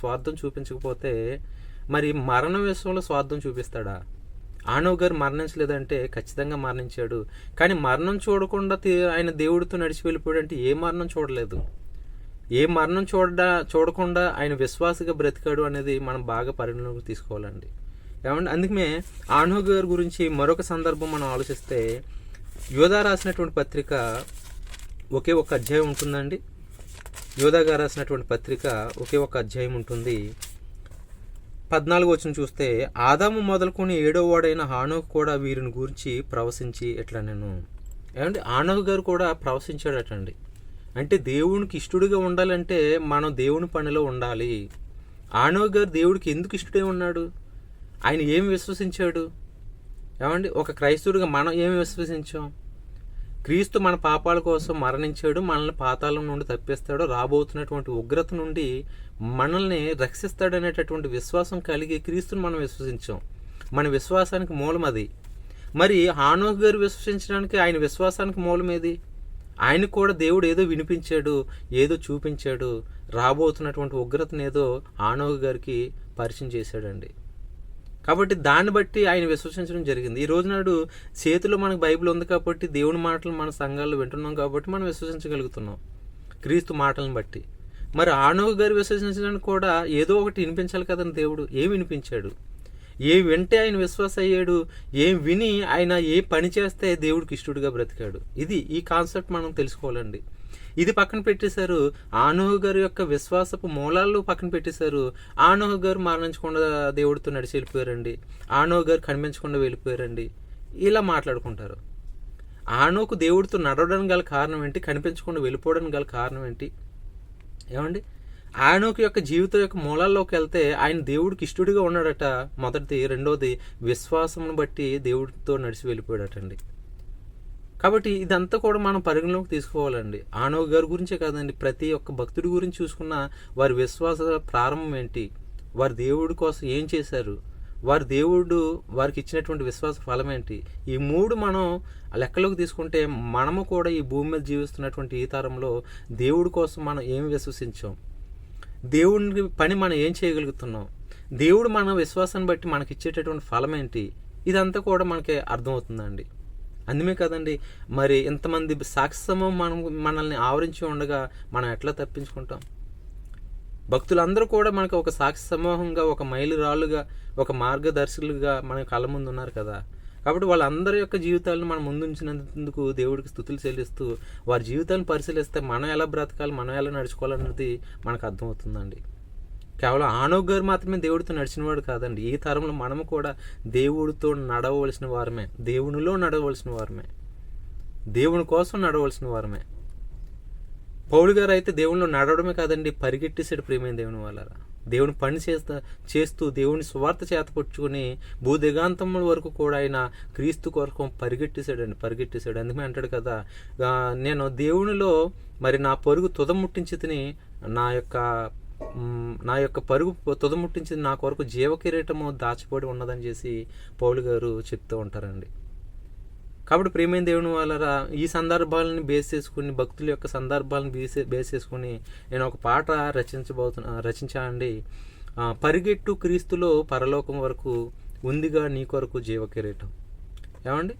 స్వార్థం చూపించకపోతే మరి మరణం విషయంలో స్వార్థం చూపిస్తాడా? ఆనవ్ గారు మరణించలేదంటే ఖచ్చితంగా మరణించాడు. కానీ మరణం చూడకుండా ఆయన దేవుడితో నడిచి వెళ్ళిపోయాడు అంటే ఏ మరణం చూడలేదు. ఏ మరణం చూడకుండా ఆయన విశ్వాసగా బ్రతికాడు అనేది మనం బాగా పరిగణలోకి తీసుకోవాలండి. ఏమంటే అందుకనే ఆనవ్ గారి గురించి మరొక సందర్భం మనం ఆలోచిస్తే యోధా రాసినటువంటి పత్రిక ఒకే ఒక అధ్యాయం ఉంటుందండి. యోధా గారు రాసినటువంటి పత్రిక ఒకే ఒక అధ్యాయం ఉంటుంది. 14వ వచనం చూస్తే ఆదాము మొదలుకొని 7వ వాడైన హానోకు కూడా వీరిని గురించి ప్రవశించి ఎట్లా నేను ఏమంటే హానోకు గారు కూడా ప్రవశించాడటండి. అంటే దేవునికి ఇష్టడుగా ఉండాలంటే మనం దేవుని పనిలో ఉండాలి. హానోకు గారు దేవుడికి ఎందుకు ఇష్టడే ఉన్నాడు? ఆయన ఏమి విశ్వసించాడు? ఏమండి ఒక క్రైస్తవుడిగా మనం ఏమి విశ్వసించాం? క్రీస్తు మన పాపాల కోసం మరణించాడు, మనల్ని పాతాళం నుండి తప్పిస్తాడు, రాబోతున్నటువంటి ఉగ్రత నుండి మనల్ని రక్షిస్తాడనేటటువంటి విశ్వాసం కలిగి క్రీస్తుని మనం విశ్వసించాం. మన విశ్వాసానికి మూలం అది. మరి హానోకు గారు విశ్వసించడానికి ఆయన విశ్వాసానికి మూలం ఏది? ఆయనకు కూడా దేవుడు ఏదో వినిపించాడు, ఏదో చూపించాడు, రాబోతున్నటువంటి ఉగ్రతను ఏదో హానోకు గారికి పరిచయం చేశాడండి. కాబట్టి దాన్ని బట్టి ఆయన విశ్వసించడం జరిగింది. ఈ రోజు నాడు చేతిలో మనకు బైబిల్ ఉంది కాబట్టి దేవుని మాటలు మన సంఘాల్లో వింటున్నాం కాబట్టి మనం విశ్వసించగలుగుతున్నాం క్రీస్తు మాటలను బట్టి. మరి హానోకు గారు విశ్వసించడానికి కూడా ఏదో ఒకటి వినిపించాలి కదండి. దేవుడు ఏం వినిపించాడు? ఏం వింటే ఆయన విశ్వాస అయ్యాడు, ఏం విని ఆయన ఏ పని చేస్తే దేవుడికి ఇష్టడుగా బ్రతికాడు. ఈ కాన్సెప్ట్ మనం తెలుసుకోవాలండి. ఇది పక్కన పెట్టేశారు. హానోకు గారి యొక్క విశ్వాసపు మూలాలు పక్కన పెట్టేశారు. హానోకు గారు మరణించకుండా దేవుడితో నడిచి వెళ్ళిపోయారండి, హానోకు గారు కనిపించకుండా వెళ్ళిపోయారండి, ఇలా మాట్లాడుకుంటారు. హానోకు దేవుడితో నడవడానికి గల కారణం ఏంటి? కనిపించకుండా వెళ్ళిపోవడానికి గల కారణం ఏంటి? ఏమండి హానోకు యొక్క జీవితం యొక్క మూలాల్లోకి వెళ్తే ఆయన దేవుడికి ఇష్టడుగా ఉన్నాడట మొదటిది. రెండోది విశ్వాసం బట్టి దేవుడితో నడిచి వెళ్ళిపోయాడటండి. కాబట్టి ఇదంతా కూడా మనం పరిగణలోకి తీసుకోవాలండి. హానోకు గారి గురించే కాదండి, ప్రతి ఒక్క భక్తుడి గురించి చూసుకున్న వారి విశ్వాస ప్రారంభం ఏంటి, వారి దేవుడి కోసం ఏం చేశారు, వారి దేవుడు వారికి ఇచ్చినటువంటి విశ్వాస ఫలం ఏంటి, ఈ మూడు మనం లెక్కలోకి తీసుకుంటే మనము కూడా ఈ భూమి మీద జీవిస్తున్నటువంటి ఈ తరంలో దేవుడి కోసం మనం ఏం విశ్వసించాం, దేవుడి పని మనం ఏం చేయగలుగుతున్నాం, దేవుడు మన విశ్వాసాన్ని బట్టి మనకి ఇచ్చేటటువంటి ఫలం ఏంటి, ఇదంతా కూడా మనకి అర్థమవుతుందండి. అందుమే కదండి మరి ఇంతమంది సాక్షి సమూహం మనల్ని ఆవరించి ఉండగా మనం ఎట్లా తప్పించుకుంటాం? భక్తులందరూ కూడా మనకు ఒక సాక్షి సమూహంగా, ఒక మైలురాళ్ళుగా, ఒక మార్గదర్శకులుగా మన కళ్ళ ముందు ఉన్నారు కదా. కాబట్టి వాళ్ళందరి యొక్క జీవితాలను మనం ముందుంచినందుకు దేవుడికి స్తుతులు చెల్లిస్తూ వారి జీవితాలను పరిశీలిస్తే మనం ఎలా బ్రతకాలి, మనం ఎలా నడుచుకోవాలన్నది మనకు అర్థమవుతుందండి. కేవలం హానోకు గారు మాత్రమే దేవుడితో నడిచినవాడు కాదండి. ఈ తరంలో మనము కూడా దేవుడితో నడవలసిన వారమే, దేవునిలో నడవలసిన వారమే, దేవుని కోసం నడవలసిన వారమే. పౌలు గారు అయితే దేవునిలో నడవడమే కాదండి, పరిగెట్టేసాడు ప్రియమైన దేవుని వాళ్ళారా. దేవుని పని చేస్తూ దేవుని సువార్త చేతపట్టుకుని భూదిగాంతముల వరకు కూడా ఆయన క్రీస్తు కొరకు పరిగెట్టేశాడు. అందుకే అంటాడు కదా, నేను దేవునిలో మరి నా పరుగు తుదముట్టించి తిని నా యొక్క పరుగు తుదముట్టించింది, నా కొరకు జీవకిరీటము దాచిపడి ఉన్నదని చేసి పౌలు గారు చెప్తూ ఉంటారండి. కాబట్టి ప్రియమైన దేవుని వాళ్ళరా, ఈ సందర్భాలను బేస్ చేసుకుని, భక్తుల యొక్క సందర్భాలను బేస్ చేసుకుని నేను ఒక పాట రచించానండి. పరిగెట్టు క్రీస్తులో పరలోకం వరకు, ఉందిగా నీ కొరకు జీవకిరీటం. ఏమండి,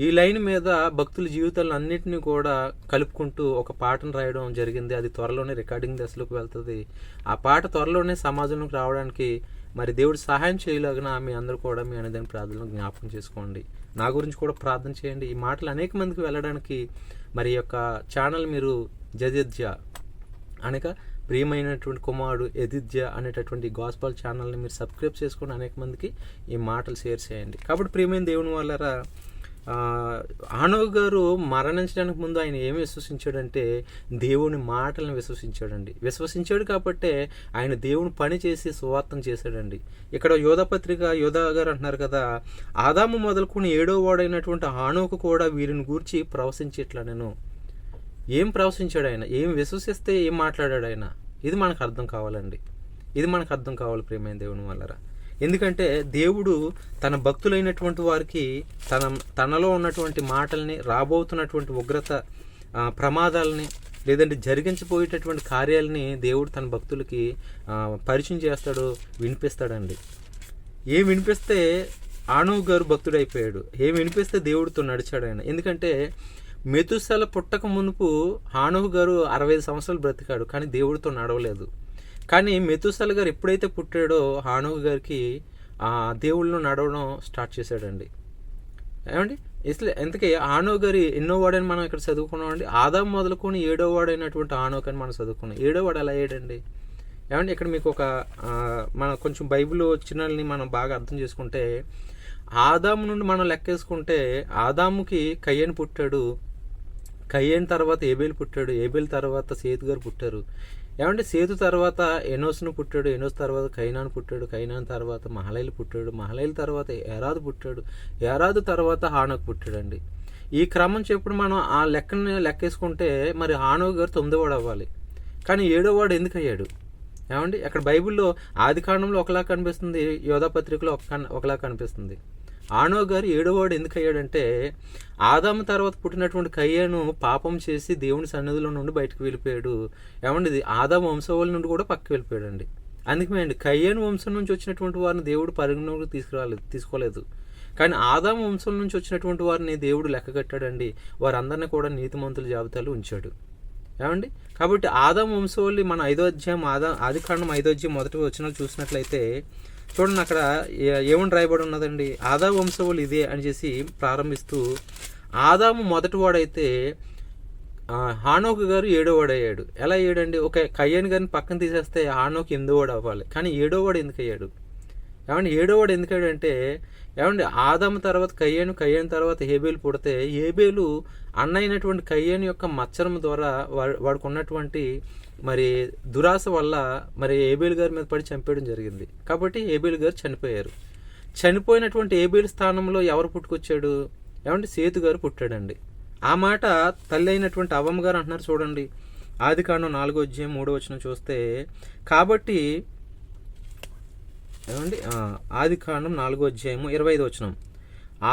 ఈ లైన్ మీద భక్తుల జీవితాలను అన్నింటినీ కూడా కలుపుకుంటూ ఒక పాటను రాయడం జరిగింది. అది త్వరలోనే రికార్డింగ్ దశలోకి వెళ్తుంది. ఆ పాట త్వరలోనే సమాజంలోకి రావడానికి మరి దేవుడు సహాయం చేయలాగిన మీ అందరూ కూడా మీ అనేదాని ప్రార్థనలు జ్ఞాపకం చేసుకోండి. నా గురించి కూడా ప్రార్థన చేయండి. ఈ మాటలు అనేక మందికి వెళ్ళడానికి మరి యొక్క ఛానల్ మీరు జదిద్య అనగా ప్రియమైనటువంటి కుమారుడు ఎదిద్య అనేటటువంటి గాస్పల్ ఛానల్ని మీరు సబ్స్క్రైబ్ చేసుకొని అనేక మందికి ఈ మాటలు షేర్ చేయండి. కాబట్టి ప్రియమైన దేవుని వాళ్ళరా, హానోకు గారు మరణించడానికి ముందు ఆయన ఏమి విశ్వసించాడంటే దేవుని మాటలను విశ్వసించాడు కాబట్టే ఆయన దేవుని పని చేసి సువార్తం చేశాడండి. ఇక్కడ యోధా గారు అంటున్నారు కదా, ఆదాము మొదలుకొని 7వ వాడైనటువంటి హానోకు కూడా వీరిని గూర్చి ప్రవశించేట్లా. నేను ఏం ప్రవశించాడు ఆయన, ఏం విశ్వసిస్తే ఏం మాట్లాడాడు ఆయన, ఇది మనకు అర్థం కావాలండి. ఇది మనకు అర్థం కావాలి ప్రియమైన దేవుని వాళ్ళరా. ఎందుకంటే దేవుడు తన భక్తులైనటువంటి వారికి తనలో ఉన్నటువంటి మాటల్ని, రాబోతున్నటువంటి ఉగ్రత ప్రమాదాలని, లేదంటే జరిగించబోయేటటువంటి కార్యాలని దేవుడు తన భక్తులకి పరిచయం చేస్తాడు, వినిపిస్తాడండి. ఏం వినిపిస్తే హానోకు గారు భక్తుడు అయిపోయాడు, ఏం వినిపిస్తే దేవుడితో నడిచాడు ఆయన. ఎందుకంటే మెతుసెల పుట్టక మునుపు హానోకు గారు 65 సంవత్సరాలు బ్రతికాడు, కానీ దేవుడితో నడవలేదు. కానీ మెతుసెల గారు ఎప్పుడైతే పుట్టాడో హానోకు గారికి దేవుళ్ళు నడవడం స్టార్ట్ చేశాడండి. ఏమండి, ఇంతకీ హానోకు గారి ఎన్నో వాడని మనం ఇక్కడ చదువుకున్నామండి. ఆదాము మొదలుకొని 7వ వాడైనటువంటి హానోకు అని మనం చదువుకున్నాం. 7వ వాడు ఎలా అయ్యాడండి? ఏమండి, ఇక్కడ మీకు ఒక మన కొంచెం బైబిల్ వచ్చినల్ని మనం బాగా అర్థం చేసుకుంటే, ఆదాము నుండి మనం లెక్కేసుకుంటే ఆదాముకి కయ్యను పుట్టాడు, కయ్యను తర్వాత ఏబేలు పుట్టాడు, ఏబేలు తర్వాత సేతు గారు పుట్టారు. ఏమంటే సేతు తర్వాత ఎనోస్ను పుట్టాడు, ఎనోస్ తర్వాత కైనాను పుట్టాడు, కైనాన్ తర్వాత మహలైలు పుట్టాడు, మహలైల తర్వాత ఏరాదు పుట్టాడు, ఏరాదు తర్వాత హానోకు పుట్టాడండి. ఈ క్రమం చెప్పుడు మనం ఆ లెక్కేసుకుంటే మరి హానోకు గారు 9వ వాడు అవ్వాలి, కానీ 7వ వాడు ఎందుకు అయ్యాడు? ఏమండి, అక్కడ బైబిల్లో ఆది కాండంలో ఒకలా కనిపిస్తుంది, యోధా పత్రికలో ఒకలా కనిపిస్తుంది. హానోకు గారు 7వ వాడు ఎందుకు అయ్యాడంటే, ఆదాము తర్వాత పుట్టినటువంటి కయ్యను పాపం చేసి దేవుని సన్నిధిలో నుండి బయటకు వెళ్ళిపోయాడు. ఏమండి, ఇది ఆదాము వంశవాళ్ళ నుండి కూడా పక్కకి వెళ్ళిపోయాడండి. అందుకే అండి, కయ్యను వంశం నుంచి వచ్చినటువంటి వారిని దేవుడు పరిగణలోకి తీసుకోలేదు. కానీ ఆదాము వంశం నుంచి వచ్చినటువంటి వారిని దేవుడు లెక్క కట్టాడండి. వారందరినీ కూడా నీతిమంతుల జాబితాలో ఉంచాడు. ఏమండి, కాబట్టి ఆదాము వంశవాళ్ళు మన 5వ అధ్యాయం ఆది కాండం 5వ అధ్యాయం మొదటి వచనాలు చూసినట్లయితే చూడండి, అక్కడ ఏమని రాయబడి ఉన్నదండి, ఆదాము వంశవాళ్ళు ఇదే అని చేసి ప్రారంభిస్తూ, ఆదాము మొదటి వాడైతే హానోకు గారు 7వ వాడు అయ్యాడు. ఎలా అయ్యాడండి? ఒక కయ్యను గారిని పక్కన తీసేస్తే హానోకు 8వ వాడు అవ్వాలి, కానీ 7వ వాడు ఎందుకు అయ్యాడు? ఏమండి, 7వ వాడు ఎందుకు అయ్యాడంటే, ఏమండి, ఆదాము తర్వాత కయ్యను తర్వాత హేబేలు పుడితే, హేబేలు అన్న అయినటువంటి కయ్యను యొక్క మత్సరం ద్వారా వాడికి ఉన్నటువంటి మరి దురాశ వల్ల మరి హేబేలు గారి మీద పడి చంపేయడం జరిగింది. కాబట్టి హేబేలు గారు చనిపోయారు. చనిపోయినటువంటి హేబేలు స్థానంలో ఎవరు పుట్టుకొచ్చాడు? ఏమంటే సేతు గారు పుట్టాడండి. ఆ మాట తల్లి అయినటువంటి అవ్వమ్మ గారు అంటున్నారు. చూడండి, ఆది కాండం 4వ అధ్యాయం 3వ వచనం చూస్తే, కాబట్టి ఏమండి, ఆది కాండం 4వ అధ్యాయము 25వ వచనం,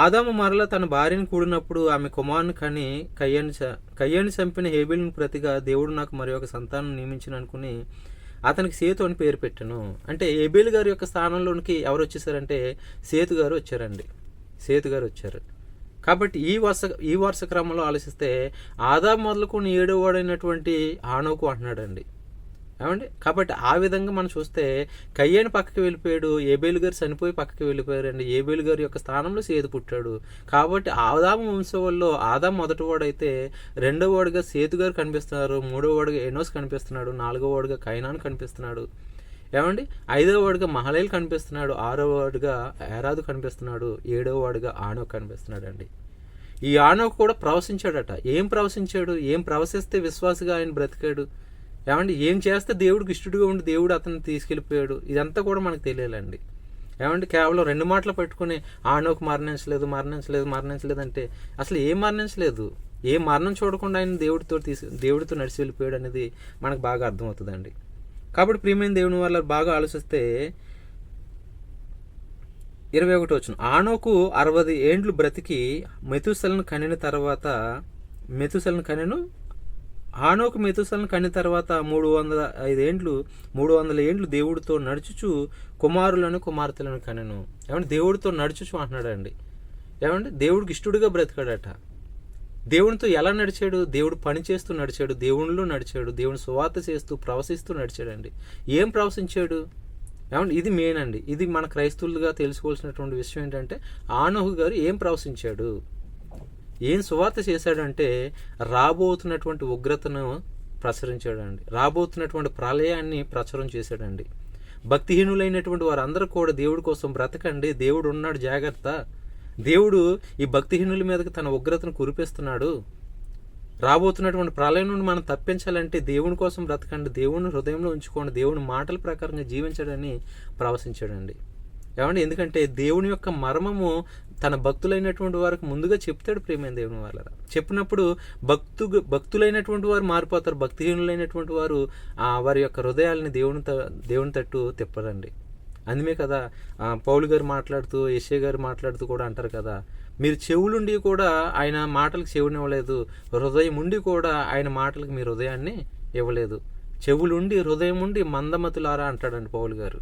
ఆదాము మరల తన భార్యను కూడినప్పుడు ఆమె కుమారుని కని కయ్యను చంపిన హేబేలును ప్రతిగా దేవుడు నాకు మరి ఒక సంతానం నియమించిన అనుకుని అతనికి సేతు అని పేరు పెట్టాను. అంటే హేబేలు గారి యొక్క స్థానంలోనికి ఎవరు వచ్చేసారంటే సేతు గారు వచ్చారు. కాబట్టి ఈ వరుస క్రమంలో ఆలోచిస్తే ఆదాము మొదలుకొని 7వ వాడైనటువంటి హానోకు అంటున్నాడండి. ఏమండి, కాబట్టి ఆ విధంగా మనం చూస్తే కయ్యను పక్కకి వెళ్ళిపోయాడు, ఏబేలు గారు చనిపోయి పక్కకి వెళ్ళిపోయారండి. ఏబేలు గారి యొక్క స్థానంలో సేతు పుట్టాడు. కాబట్టి ఆదాము వంశంలో ఆదాము మొదటి వాడైతే 2వ వాడుగా సేతు గారు కనిపిస్తున్నారు, 3వ వాడుగా ఎనోస్ కనిపిస్తున్నాడు, 4వ వాడుగా కైనాన్ కనిపిస్తున్నాడు. ఏమండి, 5వ వాడుగా మహలైలు కనిపిస్తున్నాడు, 6వ వాడుగా ఏరాదు కనిపిస్తున్నాడు, 7వ వాడుగా హానోకు కనిపిస్తున్నాడు అండి. ఈ హానోకు కూడా ప్రవశించాడట. ఏం ప్రవశించాడు? ఏం ప్రవశిస్తే విశ్వాసిగా ఆయన బ్రతికాడు? ఏమండి ఏం చేస్తే దేవుడికి ఇష్టడుగా ఉండి దేవుడు అతన్ని తీసుకెళ్ళిపోయాడు, ఇదంతా కూడా మనకు తెలియాలండి. ఏమంటే కేవలం 2 మాటలు పెట్టుకుని ఆనోకు మరణించలేదు అంటే అసలు ఏం మరణించలేదు, ఏ మరణం చూడకుండా ఆయన దేవుడితో నడిచి వెళ్ళిపోయాడు అనేది మనకు బాగా అర్థమవుతుందండి. కాబట్టి ప్రియమైన దేవుని వల్ల బాగా ఆలోచిస్తే 21 వచనం, ఆనోకు 60 ఏండ్లు బ్రతికి మెతుసలను కనిన తర్వాత ఆనోకు మెతుసలను కనిన తర్వాత 300 ఏండ్లు దేవుడితో నడుచుచు కుమారులను కుమార్తెలను కనెను. ఏమంటే దేవుడితో నడుచుచు అంటున్నాడండి. ఏమంటే దేవుడికి ఇష్టడుగా బ్రతికాడట. దేవునితో ఎలా నడిచాడు? దేవుడు పని చేస్తూ నడిచాడు, దేవునిలో నడిచాడు, దేవుని సువార్త చేస్తూ ప్రవశిస్తూ నడిచాడండి. ఏం ప్రవశించాడు? ఏమంటే ఇది మెయిన్ అండి. ఇది మన క్రైస్తవులుగా తెలుసుకోవాల్సినటువంటి విషయం ఏంటంటే ఆనోహు గారు ఏం ప్రవశించాడు, ఏం సువార్త చేశాడంటే రాబోతున్నటువంటి ఉగ్రతను ప్రచురించాడండి, రాబోతున్నటువంటి ప్రళయాన్ని ప్రచురం చేశాడండి. భక్తిహీనులైనటువంటి వారందరూ కూడా దేవుడి కోసం బ్రతకండి, దేవుడు ఉన్నాడు, జాగ్రత్త, దేవుడు ఈ భక్తిహీనుల మీదకి తన ఉగ్రతను కురిపిస్తున్నాడు, రాబోతున్నటువంటి ప్రళయం నుండి మనం తప్పించాలంటే దేవుని కోసం బ్రతకండి, దేవుని హృదయంలో ఉంచుకోండి, దేవుని మాటల ప్రకారంగా జీవించడని ప్రవశించాడండి. ఏమండి ఎందుకంటే దేవుని యొక్క మర్మము తన భక్తులైనటువంటి వారికి ముందుగా చెప్తాడు. ప్రియమైన దేవుని వాళ్ళ చెప్పినప్పుడు భక్తులైనటువంటి వారు మారిపోతారు, భక్తిహీనులైనటువంటి వారు వారి యొక్క హృదయాలని దేవుని తట్టు తిప్పరండి. అందుమే కదా పౌలు గారు మాట్లాడుతూ, యెషయా గారు మాట్లాడుతూ కూడా అంటారు కదా, మీరు చెవులుండి కూడా ఆయన మాటలకు చెవునివ్వలేదు, హృదయం ఉండి కూడా ఆయన మాటలకు మీ హృదయాన్ని ఇవ్వలేదు, చెవులుండి హృదయం ఉండి మందమతులారా అంటాడండి పౌలు గారు.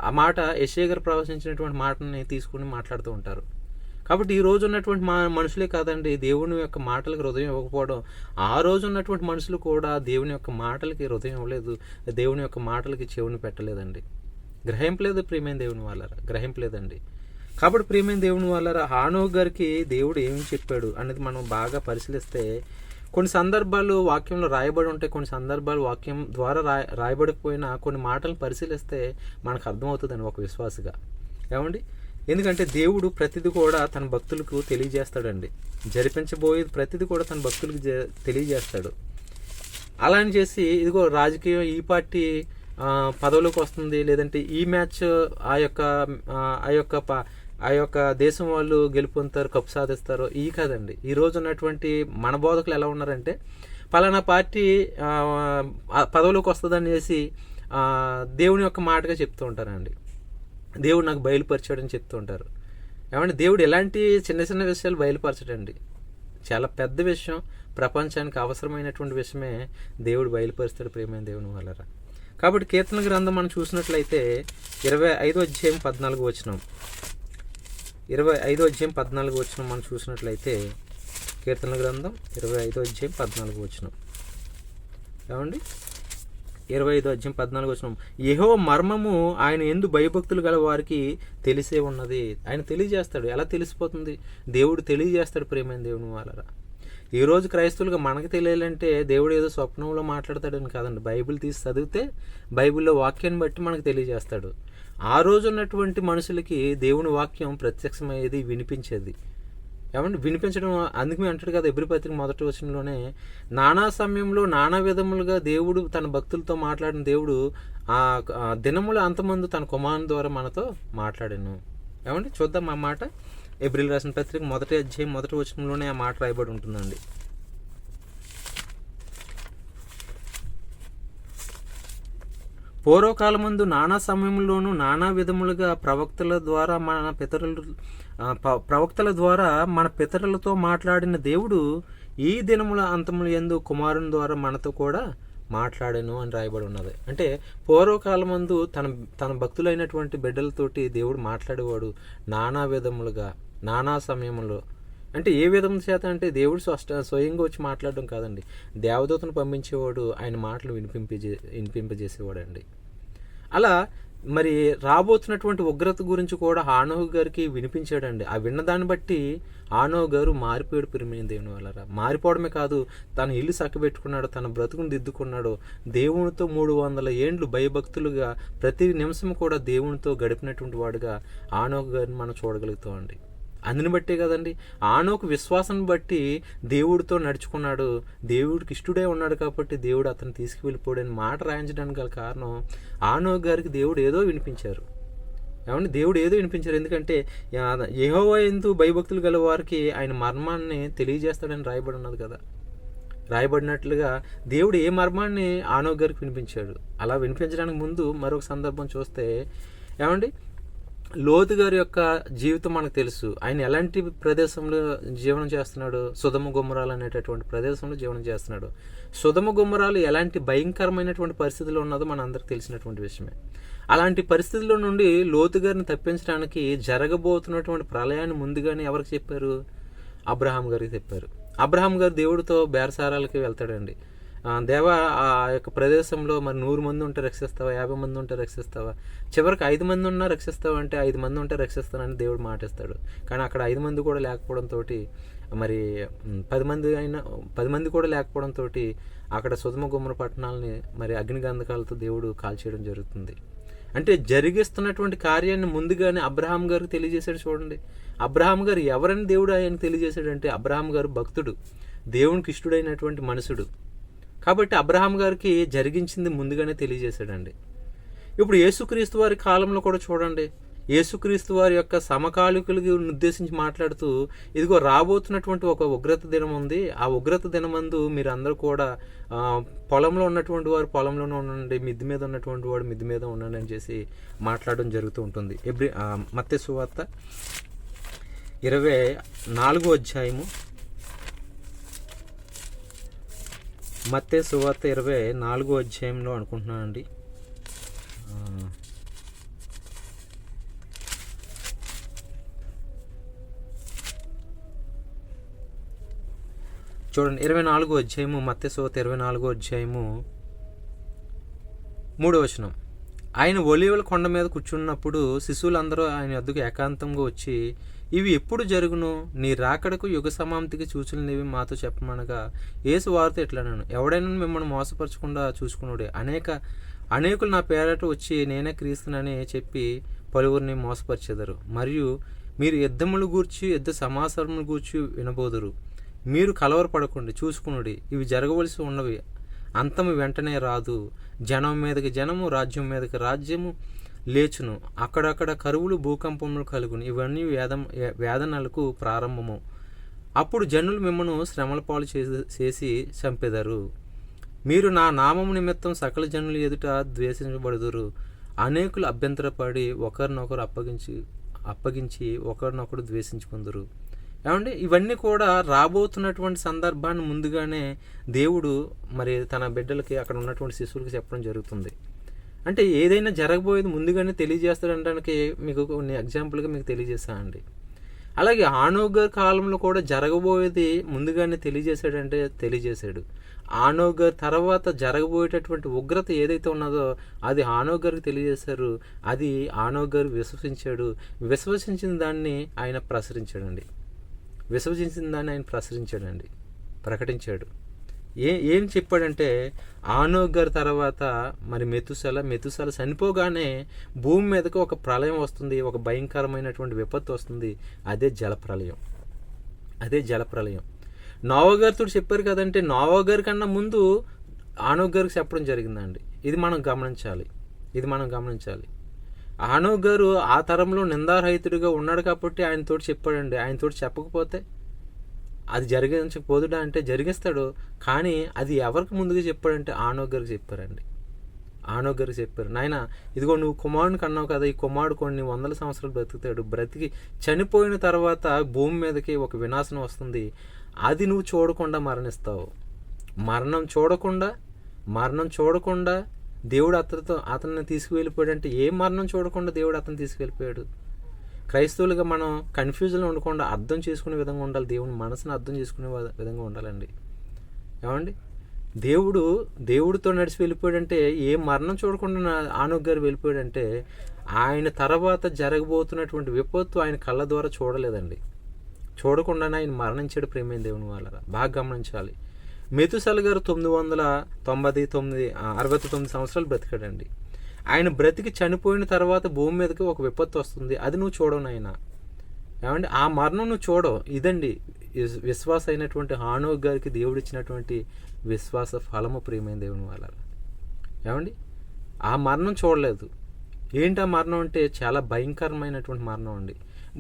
ఆ మాట యెషయా గారు ప్రవచించినటువంటి మాటని తీసుకుని మాట్లాడుతూ ఉంటారు. కాబట్టి ఈ రోజు ఉన్నటువంటి మనుషులే కాదండి దేవుని యొక్క మాటలకు హృదయం ఇవ్వకపోవడం, ఆ రోజు ఉన్నటువంటి మనుషులు కూడా దేవుని యొక్క మాటలకి హృదయం ఇవ్వలేదు, దేవుని యొక్క మాటలకి చెవుని పెట్టలేదండి, గ్రహింపలేదు. ప్రియమైన దేవుని వాళ్ళరా, గ్రహింపలేదండి. కాబట్టి ప్రియమైన దేవుని వాళ్ళరా, ఆనోకు గారికి దేవుడు ఏమి చెప్పాడు అనేది మనం బాగా పరిశీలిస్తే కొన్ని సందర్భాలు వాక్యంలో రాయబడి ఉంటాయి, కొన్ని సందర్భాలు వాక్యం ద్వారా రాయబడిపోయినా కొన్ని మాటలను పరిశీలిస్తే మనకు అర్థమవుతుందని ఒక విశ్వాసగా. ఏమండి ఎందుకంటే దేవుడు ప్రతిదీ కూడా తన భక్తులకు తెలియజేస్తాడండి, జరిపించబోయేది ప్రతిదీ కూడా తన భక్తులకు తెలియజేస్తాడు. అలా అని చేసి ఇదిగో రాజకీయం ఈ పార్టీ పదవులకు వస్తుంది, లేదంటే ఈ మ్యాచ్ ఆ యొక్క దేశం వాళ్ళు గెలుపొందుతారు, కప్పు సాధిస్తారు, ఈ కాదండి. ఈ రోజు ఉన్నటువంటి మన బోధకులు ఎలా ఉన్నారంటే పలానా పార్టీ పదవులకు వస్తుందని చేసి దేవుని యొక్క మాటగా చెప్తూ ఉంటారండి, దేవుడు నాకు బయలుపరిచాడని చెప్తూ ఉంటారు. ఏమంటే దేవుడు ఎలాంటి చిన్న చిన్న విషయాలు బయలుపరచడండి, చాలా పెద్ద విషయం, ప్రపంచానికి అవసరమైనటువంటి విషయమే దేవుడు బయలుపరుస్తాడు. ప్రియమైన దేవుని వాళ్ళరా, కాబట్టి కీర్తన గ్రంథం మనం చూసినట్లయితే 25వ అధ్యాయం 14వ వచనం, 25వ అధ్యాయం 14వ వచనం మనం చూసినట్లయితే కీర్తన గ్రంథం 25వ అధ్యాయం 14వ వచనం. ఏమండి 25వ అధ్యాయం 14వ వచనం, యెహోవా మర్మము ఆయన యందు భయభక్తులు గల వారికి తెలిసే ఉన్నది. ఆయన తెలియజేస్తాడు. ఎలా తెలిసిపోతుంది? దేవుడు తెలియజేస్తాడు. ప్రియమైన దేవుని వాళ్ళరా, ఈరోజు క్రైస్తవులుగా మనకు తెలియాలంటే దేవుడు ఏదో స్వప్నంలో మాట్లాడతాడని కాదండి, బైబిల్ తీసి చదివితే బైబిల్లో వాక్యాన్ని బట్టి మనకు తెలియజేస్తాడు. ఆ రోజు ఉన్నటువంటి మనుషులకి దేవుని వాక్యం ప్రత్యక్షమయ్యేది, వినిపించేది. ఏమంటే వినిపించడం, అందుకే అంటాడు కదా ఎబ్రీ పత్రిక 1వ వచనంలోనే, నానా సమయంలో నానా విధములుగా దేవుడు తన భక్తులతో మాట్లాడిన దేవుడు ఆ దినముల అంతమందు తన కుమారుని ద్వారా మనతో మాట్లాడాను. ఏమంటే చూద్దాం ఆ మాట. ఏప్రిల్ రాసిన పత్రిక 1వ అధ్యాయం 1వ వచనంలోనే ఆ మాట రాయబడి ఉంటుందండి. పూర్వకాలమందు నానా సమయంలోనూ నానా విధములుగా ప్రవక్తల ద్వారా మన పితరులతో మాట్లాడిన దేవుడు ఈ దినముల అంతముల యందు కుమారుని ద్వారా మనతో కూడా మాట్లాడాను అని రాయబడి ఉన్నది. అంటే పూర్వకాలమందు తన భక్తులైనటువంటి బిడ్డలతోటి దేవుడు మాట్లాడేవాడు నానా విధములుగా, నానా సమయంలో. అంటే ఏ విధం చేత అంటే దేవుడు స్వయంగా వచ్చి మాట్లాడడం కాదండి, దేవదూతను పంపించేవాడు, ఆయన మాటలు వినిపింపజేసేవాడు అండి. అలా మరి రాబోతున్నటువంటి ఉగ్రత గురించి కూడా ఆనోహు గారికి వినిపించాడండి. ఆ విన్నదాన్ని బట్టి ఆనోహు గారు మారిపోయాడు. ప్రియమైన దేవుని వాళ్ళరా, మారిపోవడమే కాదు, తన ఇల్లు చక్కబెట్టుకున్నాడు, తన బ్రతుకును దిద్దుకున్నాడు. దేవునితో 300 ఏండ్లు భయభక్తులుగా ప్రతి నిమిషం కూడా దేవునితో గడిపినటువంటి వాడుగా ఆనోహు గారిని మనం చూడగలుగుతామండి. అందుని బట్టే కదండి ఆనోకు విశ్వాసం బట్టి దేవుడితో నడుచుకున్నాడు, దేవుడికి ఇష్టడే ఉన్నాడు కాబట్టి దేవుడు అతను తీసుకువెళ్ళిపోయాడని మాట రాయించడానికి గల కారణం ఆనోకు గారికి దేవుడు ఏదో వినిపించారు. ఏమంటే దేవుడు ఏదో వినిపించారు. ఎందుకంటే యెహోవా యందు భయభక్తులు గల వారికి ఆయన మర్మాన్ని తెలియజేస్తాడని రాయబడి ఉన్నది కదా. రాయబడినట్లుగా దేవుడు ఏ మర్మాన్ని ఆనోకు గారికి వినిపించాడు. అలా వినిపించడానికి ముందు మరొక సందర్భం చూస్తే ఏమండి లోతు గారి యొక్క జీవితం మనకు తెలుసు. ఆయన ఎలాంటి ప్రదేశంలో జీవనం చేస్తున్నాడు? సుధమ గుమ్మరాలు అనేటటువంటి ప్రదేశంలో జీవనం చేస్తున్నాడు. సుధమ గుమ్మరాలు ఎలాంటి భయంకరమైనటువంటి పరిస్థితుల్లో ఉన్నదో మన అందరికి తెలిసినటువంటి విషయమే. అలాంటి పరిస్థితుల్లో నుండి లోతు గారిని తప్పించడానికి జరగబోతున్నటువంటి ప్రళయాన్ని ముందుగానే ఎవరికి చెప్పారు? అబ్రహాం గారికి చెప్పారు. అబ్రహాం గారు దేవుడితో బేరసారాలకి వెళ్తాడండి. దేవా ఆ యొక్క ప్రదేశంలో మరి 100 మంది ఉంటే రక్షిస్తావా, 50 మంది ఉంటే రక్షిస్తావా, చివరికి 5 మంది ఉన్నా రక్షిస్తావా అంటే 5 మంది ఉంటే రక్షిస్తానని దేవుడు మాటిస్తాడు. కానీ అక్కడ 5 మంది కూడా లేకపోవడంతో మరి 10 మంది కూడా లేకపోవడంతో అక్కడ సుధమ గుమ్మర పట్టణాలని మరి అగ్నిగంధకాలతో దేవుడు కాల్చేయడం జరుగుతుంది. అంటే జరిగిస్తున్నటువంటి కార్యాన్ని ముందుగానే అబ్రహాం గారికి తెలియజేశాడు. చూడండి అబ్రహాం గారు ఎవరని దేవుడు ఆయనకు తెలియజేశాడంటే అబ్రహాం గారు భక్తుడు, దేవునికి ఇష్టడైనటువంటి మనుషుడు కాబట్టి అబ్రహాం గారికి జరిగించింది ముందుగానే తెలియజేశాడండి. ఇప్పుడు యేసుక్రీస్తు వారి కాలంలో కూడా చూడండి, యేసుక్రీస్తు వారి యొక్క సమకాలికులకి ఉద్దేశించి మాట్లాడుతూ ఇదిగో రాబోతున్నటువంటి ఒక ఉగ్రత దినం ఉంది, ఆ ఉగ్రత దినమందు మీరు అందరూ కూడా పొలంలో ఉన్నటువంటి వారు పొలంలోనే ఉండండి, మిద్ది మీద ఉన్నటువంటి వాడు మిద్ది మీద ఉండండి అని చేసి మాట్లాడడం జరుగుతూ ఉంటుంది. మత్తయి సువార్త 24వ అధ్యాయము, మత్తయి సువార్త 24వ అధ్యాయంలో అనుకుంటున్నానండి. చూడండి 24వ అధ్యాయము, మత్తయి సువార్త 24వ అధ్యాయము 3వ వచనం. ఆయన ఒలీవల కొండ మీద కూర్చున్నప్పుడు శిశువులందరూ ఆయన వద్దకు ఏకాంతంగా వచ్చి, ఇవి ఎప్పుడు జరుగును? నీ రాకడకు యుగ సమాప్తికి సూచనలు మాతో చెప్పమనగా యేసు వారితో ఇట్లనను, ఎవడైనా మిమ్మల్ని మోసపరచకుండా చూసుకున్నాడే. అనేకులు నా పేరట వచ్చి నేనే క్రీస్తునని చెప్పి పలువురిని మోసపరిచెదరు. మరియు మీరు యుద్ధములు గూర్చి యుద్ధ సమాచారములు గూర్చి వినబోదురు. మీరు కలవరపడకండి, చూసుకునుడి, ఇవి జరగవలసి ఉన్నవి, అంతము వెంటనే రాదు. జనం మీదకి జనము, రాజ్యం మీదకి రాజ్యము లేచును, అక్కడక్కడ కరువులు భూకంపములు కలుగును. ఇవన్నీ వేదనలకు ప్రారంభము. అప్పుడు జనులు మిమ్మను శ్రమల పాలు చేసి చంపెదరు. మీరు నా నామము నిమిత్తం సకల జనులు ఎదుట ద్వేషించబడుదురు. అనేకులు అభ్యంతరపడి ఒకరినొకరు అప్పగించి ఒకరినొకరు ద్వేషించుకుందరు. ఏమంటే ఇవన్నీ కూడా రాబోతున్నటువంటి సందర్భాన్ని ముందుగానే దేవుడు మరి తన బిడ్డలకి అక్కడ ఉన్నటువంటి శిశువులకి చెప్పడం జరుగుతుంది. అంటే ఏదైనా జరగబోయేది ముందుగానే తెలియజేస్తాడనడానికి మీకు కొన్ని ఎగ్జాంపుల్గా మీకు తెలియజేస్తానండి. అలాగే ఆనోకు గారి కాలంలో కూడా జరగబోయేది ముందుగానే తెలియజేశాడు. ఆనోకు గారి తర్వాత జరగబోయేటటువంటి ఉగ్రత ఏదైతే ఉన్నదో అది ఆనోకు గారికి తెలియజేశారు. అది ఆనోకు గారు విశ్వసించిన దాన్ని ఆయన ప్రకటించాడు. ఏం చెప్పాడంటే ఆనోకు గారి తర్వాత మరి మెతుసల చనిపోగానే భూమి మీదకి ఒక ప్రళయం వస్తుంది, ఒక భయంకరమైనటువంటి విపత్తు వస్తుంది. అదే జలప్రళయం. నోవా గారితో చెప్పారు కదంటే నోవా గారి కన్నా ముందు ఆనోకు గారికి చెప్పడం జరిగిందండి. ఇది మనం గమనించాలి. ఆనోకు గారు ఆ తరంలో నిందారహితుడిగా ఉన్నాడు కాబట్టి ఆయనతోటి చెప్పాడండి. ఆయనతోటి చెప్పకపోతే అది జరిగించకపోదుడా అంటే జరిగిస్తాడు. కానీ అది ఎవరికి ముందుగా చెప్పాడంటే ఆనోకు గారికి చెప్పారు. నాయన ఇదిగో నువ్వు కుమారుని కన్నావు కదా, ఈ కుమారుడు కొన్ని 100 సంవత్సరాలు బ్రతుకుతాడు, బ్రతికి చనిపోయిన తర్వాత భూమి మీదకి ఒక వినాశనం వస్తుంది, అది నువ్వు చూడకుండా మరణిస్తావు. మరణం చూడకుండా దేవుడు అతన్ని తీసుకువెళ్ళిపోయాడంటే ఏ మరణం చూడకుండా దేవుడు అతన్ని తీసుకువెళ్ళిపోయాడు. క్రైస్తవులుగా మనం కన్ఫ్యూజన్లో ఉండకుండా అర్థం చేసుకునే విధంగా ఉండాలి. దేవుని మనసును అర్థం చేసుకునే విధంగా ఉండాలండి. ఏమండి దేవుడితో నడిచి వెళ్ళిపోయాడంటే ఏ మరణం చూడకుండా ఆనోకు గారు వెళ్ళిపోయాడంటే ఆయన తర్వాత జరగబోతున్నటువంటి విపత్తు ఆయన కళ్ళ ద్వారా చూడలేదండి. చూడకుండానే ఆయన మరణించాడు. ప్రేమైన దేవుని వాళ్ళరా బాగా గమనించాలి. మెతుసల గారు 969 సంవత్సరాలు బ్రతికాడండి. ఆయన బ్రతికి చనిపోయిన తర్వాత భూమి మీదకి ఒక విపత్తు వస్తుంది, అది నువ్వు చూడవు నాయన. ఏమండి ఆ మరణం నువ్వు చూడవు. ఇదండి విశ్వాస అయినటువంటి హానోకు గారికి దేవుడు ఇచ్చినటువంటి విశ్వాస ఫలము ప్రియమైన దేవుని వాళ్ళ. ఏమండి ఆ మరణం చూడలేదు. ఏంటి ఆ మరణం అంటే చాలా భయంకరమైనటువంటి మరణం అండి.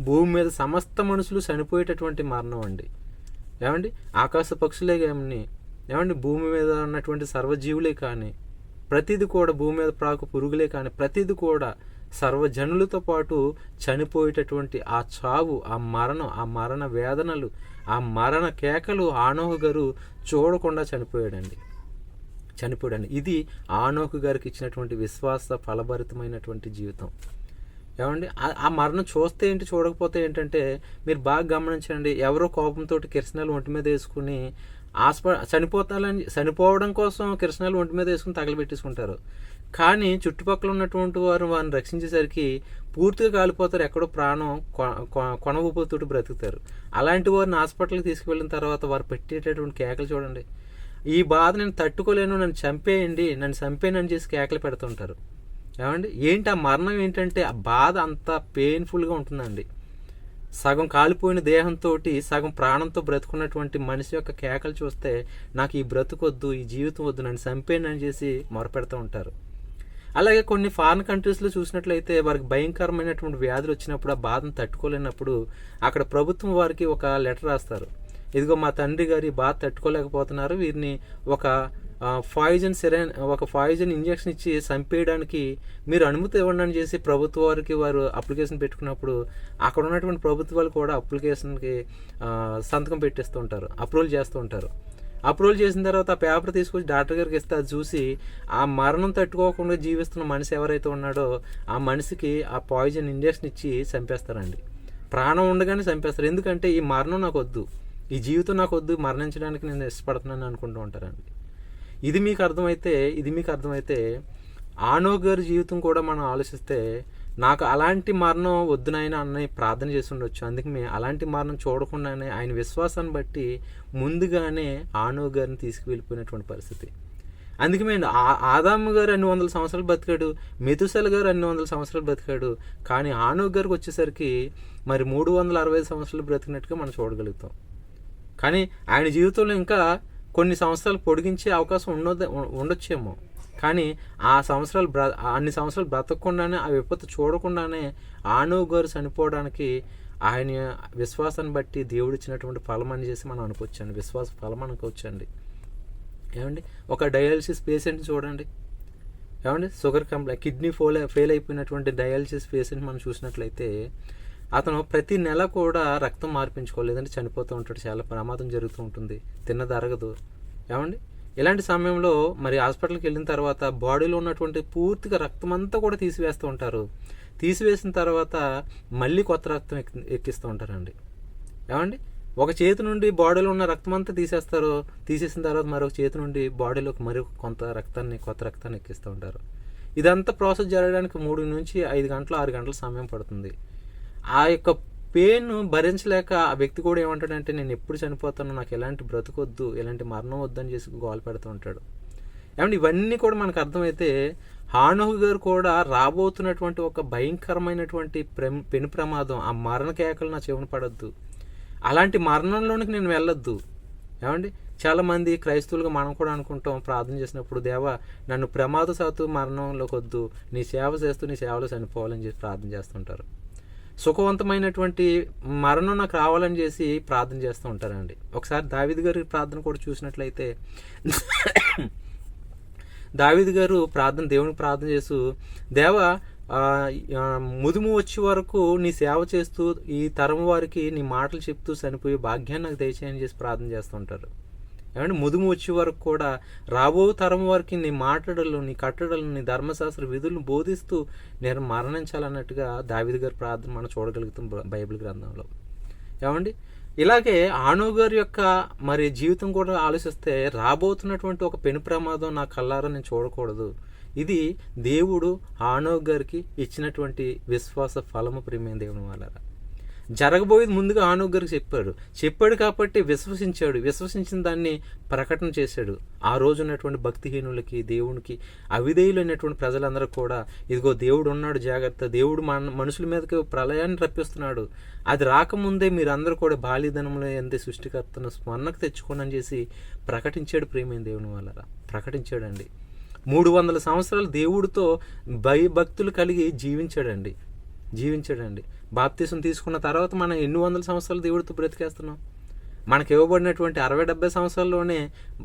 భూమి మీద సమస్త మనుషులు చనిపోయేటటువంటి మరణం అండి. ఏమండి ఆకాశ పక్షులే కానీ, ఏమండి భూమి మీద ఉన్నటువంటి సర్వజీవులే కానీ, ప్రతిది కూడా భూమి మీద ప్రాకు పురుగులే కానీ ప్రతిది కూడా సర్వజనులతో పాటు చనిపోయేటటువంటి ఆ చావు, ఆ మరణం, ఆ మరణ వేదనలు, ఆ మరణ కేకలు హానోకు గారు చూడకుండా చనిపోయాడండి. ఇది హానోకు గారికి ఇచ్చినటువంటి విశ్వాస ఫలభరితమైనటువంటి జీవితం. ఏమండి ఆ మరణం చూస్తే ఏంటి, చూడకపోతే ఏంటంటే మీరు బాగా గమనించండి. ఎవరో కోపంతో కిరసనాలు ఒంటి మీద వేసుకుని చనిపోవడం కోసం కిరసనాలు ఒంటి మీద వేసుకుని తగలబెట్టేసుకుంటారు. కానీ చుట్టుపక్కల ఉన్నటువంటి వారు వారిని రక్షించేసరికి పూర్తిగా కాలిపోతారు, ఎక్కడో ప్రాణం కొన ఊపిరితోటి బ్రతుకుతారు. అలాంటి వారిని హాస్పిటల్కి తీసుకువెళ్ళిన తర్వాత వారు పెట్టేటటువంటి కేకలు చూడండి. ఈ బాధ నేను తట్టుకోలేను, నన్ను చంపేయనని చేసి కేకలు పెడుతుంటారు. ఏమండి ఏంటి ఆ మరణం ఏంటంటే ఆ బాధ అంత పెయిన్ఫుల్గా ఉంటుందండి. సగం కాలిపోయిన దేహంతో సగం ప్రాణంతో బ్రతుకున్నటువంటి మనిషి యొక్క కేకలు చూస్తే నాకు ఈ బ్రతుకొద్దు, ఈ జీవితం వద్దు, నన్ను చంపేనని చేసి మొరపెడుతూ ఉంటారు. అలాగే కొన్ని ఫారిన్ కంట్రీస్లో చూసినట్లయితే వారికి భయంకరమైనటువంటి వ్యాధులు వచ్చినప్పుడు ఆ బాధను తట్టుకోలేనప్పుడు అక్కడ ప్రభుత్వం వారికి ఒక లెటర్ రాస్తారు. ఇదిగో మా తండ్రి గారు ఈ బాధ తట్టుకోలేకపోతున్నారు, వీరిని ఒక పాయిజన్ ఇంజెక్షన్ ఇచ్చి చంపేయడానికి మీరు అనుమతి ఇవ్వండి అని చేసి ప్రభుత్వ వారికి వారు అప్లికేషన్ పెట్టుకున్నప్పుడు అక్కడ ఉన్నటువంటి ప్రభుత్వాలు కూడా అప్లికేషన్కి సంతకం పెట్టేస్తూ ఉంటారు, అప్రూవల్ చేస్తూ ఉంటారు. అప్రూవల్ చేసిన తర్వాత ఆ పేపర్ తీసుకొచ్చి డాక్టర్ గారికి ఇస్తే అది చూసి ఆ మరణం తట్టుకోకుండా జీవిస్తున్న మనిషి ఎవరైతే ఉన్నాడో ఆ మనిషికి ఆ పాయిజన్ ఇంజెక్షన్ ఇచ్చి చంపేస్తారండి. ప్రాణం ఉండగానే చంపేస్తారు. ఎందుకంటే ఈ మరణం నాకు వద్దు, ఈ జీవితం నాకు వద్దు, మరణించడానికి నేను ఇష్టపడుతున్నాను అనుకుంటూ ఉంటారండి. ఇది మీకు అర్థమైతే హానోకు గారి జీవితం కూడా మనం ఆలోచిస్తే నాకు అలాంటి మరణం వద్దునైనా అన్నయ్య ప్రార్థన చేసి ఉండొచ్చు. అందుకే అలాంటి మరణం చూడకుండానే ఆయన విశ్వాసాన్ని బట్టి ముందుగానే హానోకు గారిని తీసుకువెళ్ళిపోయినటువంటి పరిస్థితి. అందుకే ఆదాము గారు 200 సంవత్సరాలు బతికాడు, మెతుసెల గారు 200 సంవత్సరాలు బతికాడు. కానీ హానోకు గారికి వచ్చేసరికి మరి 365 సంవత్సరాలు బ్రతికినట్టుగా మనం చూడగలుగుతాం. కానీ ఆయన జీవితంలో ఇంకా కొన్ని సంవత్సరాలు పొడిగించే అవకాశం ఉండొచ్చేమో. కానీ అన్ని సంవత్సరాలు బ్రతకకుండానే ఆ విపత్తు చూడకుండానే హానోకు గారు చనిపోవడానికి ఆయన విశ్వాసాన్ని బట్టి దేవుడు ఇచ్చినటువంటి ఫలం అని చేసి మనం అనుకోవచ్చండి. విశ్వాస ఫలం అనుకోవచ్చండి. ఏమండి ఒక డయాలసిస్ పేషెంట్ చూడండి. ఏమండి షుగర్ కిడ్నీ ఫెయిల్ అయిపోయినటువంటి డయాలసిస్ పేషెంట్ మనం చూసినట్లయితే అతను ప్రతి నెల కూడా రక్తం మార్పించుకోలేదంటే చనిపోతూ ఉంటాడు. చాలా ప్రమాదం జరుగుతూ ఉంటుంది, తిన్నది అరగదు. ఏమండి ఇలాంటి సమయంలో మరి హాస్పిటల్కి వెళ్ళిన తర్వాత బాడీలో ఉన్నటువంటి పూర్తిగా రక్తం అంతా కూడా తీసివేస్తూ ఉంటారు. తీసివేసిన తర్వాత మళ్ళీ కొత్త రక్తం ఎక్కిస్తూ ఉంటారండి. ఏమండి ఒక చేతి నుండి బాడీలో ఉన్న రక్తం అంతా తీసేసిన తర్వాత మరొక చేతి నుండి బాడీలోకి కొత్త రక్తాన్ని ఎక్కిస్తూ ఉంటారు. ఇదంతా ప్రాసెస్ జరగడానికి 3 నుంచి 5 గంటలు 6 గంటల సమయం పడుతుంది. ఆ యొక్క పెయిన్ భరించలేక ఆ వ్యక్తి కూడా ఏమంటాడంటే నేను ఎప్పుడు చనిపోతాను, నాకు ఎలాంటి బ్రతుకొద్దు, ఎలాంటి మరణం వద్దని చేసి గోల పెడుతూ ఉంటాడు. ఏమంటే ఇవన్నీ కూడా మనకు అర్థమైతే హానోకు గారు కూడా రాబోతున్నటువంటి ఒక భయంకరమైనటువంటి పెను ప్రమాదం, ఆ మరణ కేకలు నా చెవున పడొద్దు, అలాంటి మరణంలోనికి నేను వెళ్ళొద్దు. ఏమండి చాలామంది క్రైస్తవులుగా మనం కూడా అనుకుంటాం, ప్రార్థన చేసినప్పుడు దేవా నన్ను ప్రమాదశాత్తు మరణంలోకి వద్దు, నీ సేవ చేస్తూ నీ సేవలో చనిపోవాలని చెప్పి ప్రార్థన చేస్తుంటారు. సుఖవంతమైనటువంటి మరణం నాకు రావాలని చేసి ప్రార్థన చేస్తూ ఉంటారండి. ఒకసారి దావీదు గారి ప్రార్థన కూడా చూసినట్లయితే దావీదు గారు దేవునికి ప్రార్థన చేస్తూ దేవా ముదుము వచ్చే వరకు నీ సేవ చేస్తూ ఈ తరం వారికి నీ మాటలు చెప్తూ చనిపోయే భాగ్యాన్ని నాకు దయచేయని చేసి ప్రార్థన చేస్తూ ఉంటారు. ఏమంటే ముదుము వచ్చే వరకు కూడా రాబో తరం వారికి నీ మాటడలు, నీ కట్టడలు, నీ ధర్మశాస్త్ర విధులను బోధిస్తూ నేను మరణించాలన్నట్టుగా దావీదు గారి ప్రార్థన మనం చూడగలుగుతాం బైబిల్ గ్రంథంలో. ఏమండి ఇలాగే హానోకు గారి యొక్క మరి జీవితం కూడా ఆలోచిస్తే రాబోతున్నటువంటి ఒక పెను ప్రమాదం నా కళ్ళారా నేను చూడకూడదు. ఇది దేవుడు హానోకు గారికి ఇచ్చినటువంటి విశ్వాస ఫలము ప్రియమైన దేవుని వాళ్ళారా. జరగబోయేది ముందుగా హానోకు గారికి చెప్పాడు కాబట్టి విశ్వసించిన దాన్ని ప్రకటన చేశాడు. ఆ రోజు ఉన్నటువంటి భక్తిహీనులకి, దేవునికి అవిధేయులైనటువంటి ప్రజలందరూ కూడా ఇదిగో దేవుడు ఉన్నాడు, జాగ్రత్త, దేవుడు మనుషుల మీదకి ప్రళయాన్ని రప్పిస్తున్నాడు, అది రాకముందే మీరందరూ కూడా బాల్యధనంలో ఎంత సృష్టికర్తను స్మరణకు తెచ్చుకోండి అని చేసి ప్రకటించాడు. ప్రియమైన దేవుని వల్ల ప్రకటించాడండి. 300 సంవత్సరాలు దేవుడితో భయభక్తులు కలిగి జీవించాడండి. బాప్తీసం తీసుకున్న తర్వాత మనం ఎన్ని వందల సంవత్సరాలు దేవుడితో బ్రతికేస్తున్నాం. మనకి ఇవ్వబడినటువంటి 60-70 సంవత్సరాల్లోనే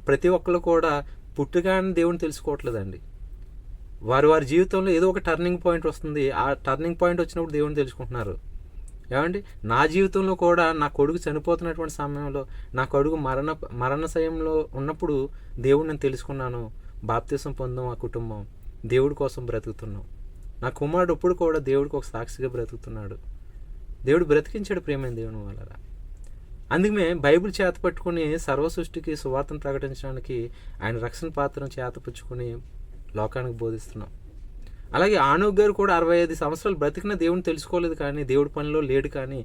ప్రతి ఒక్కరు కూడా పుట్టుగానే దేవుని తెలుసుకోవట్లేదండి. వారి జీవితంలో ఏదో ఒక టర్నింగ్ పాయింట్ వస్తుంది. ఆ టర్నింగ్ పాయింట్ వచ్చినప్పుడు దేవుని తెలుసుకుంటున్నారు. ఏమండి, నా జీవితంలో కూడా నా కొడుకు చనిపోతున్నటువంటి సమయంలో, నా కొడుకు మరణ సమయంలో ఉన్నప్పుడు దేవుడు నేను తెలుసుకున్నాను. బాప్తీసం పొందాం, ఆ కుటుంబం దేవుడి కోసం బ్రతుకుతున్నాం. నా కుమారుడు ఇప్పుడు కూడా దేవుడికి ఒక సాక్షిగా బ్రతుకుతున్నాడు. దేవుడు బ్రతికించాడు ప్రియమైన దేవుని వల్ల. అందుకే బైబిల్ చేత పట్టుకుని సర్వ సృష్టికి సువార్తను ప్రకటించడానికి ఆయన రక్షణ పాత్రను చేతపుచ్చుకొని లోకానికి బోధిస్తున్నాం. అలాగే హానోకు గారు కూడా 65 సంవత్సరాలు బ్రతికిన దేవుని తెలుసుకోలేదు, కానీ దేవుడి పనిలో లేడు. కానీ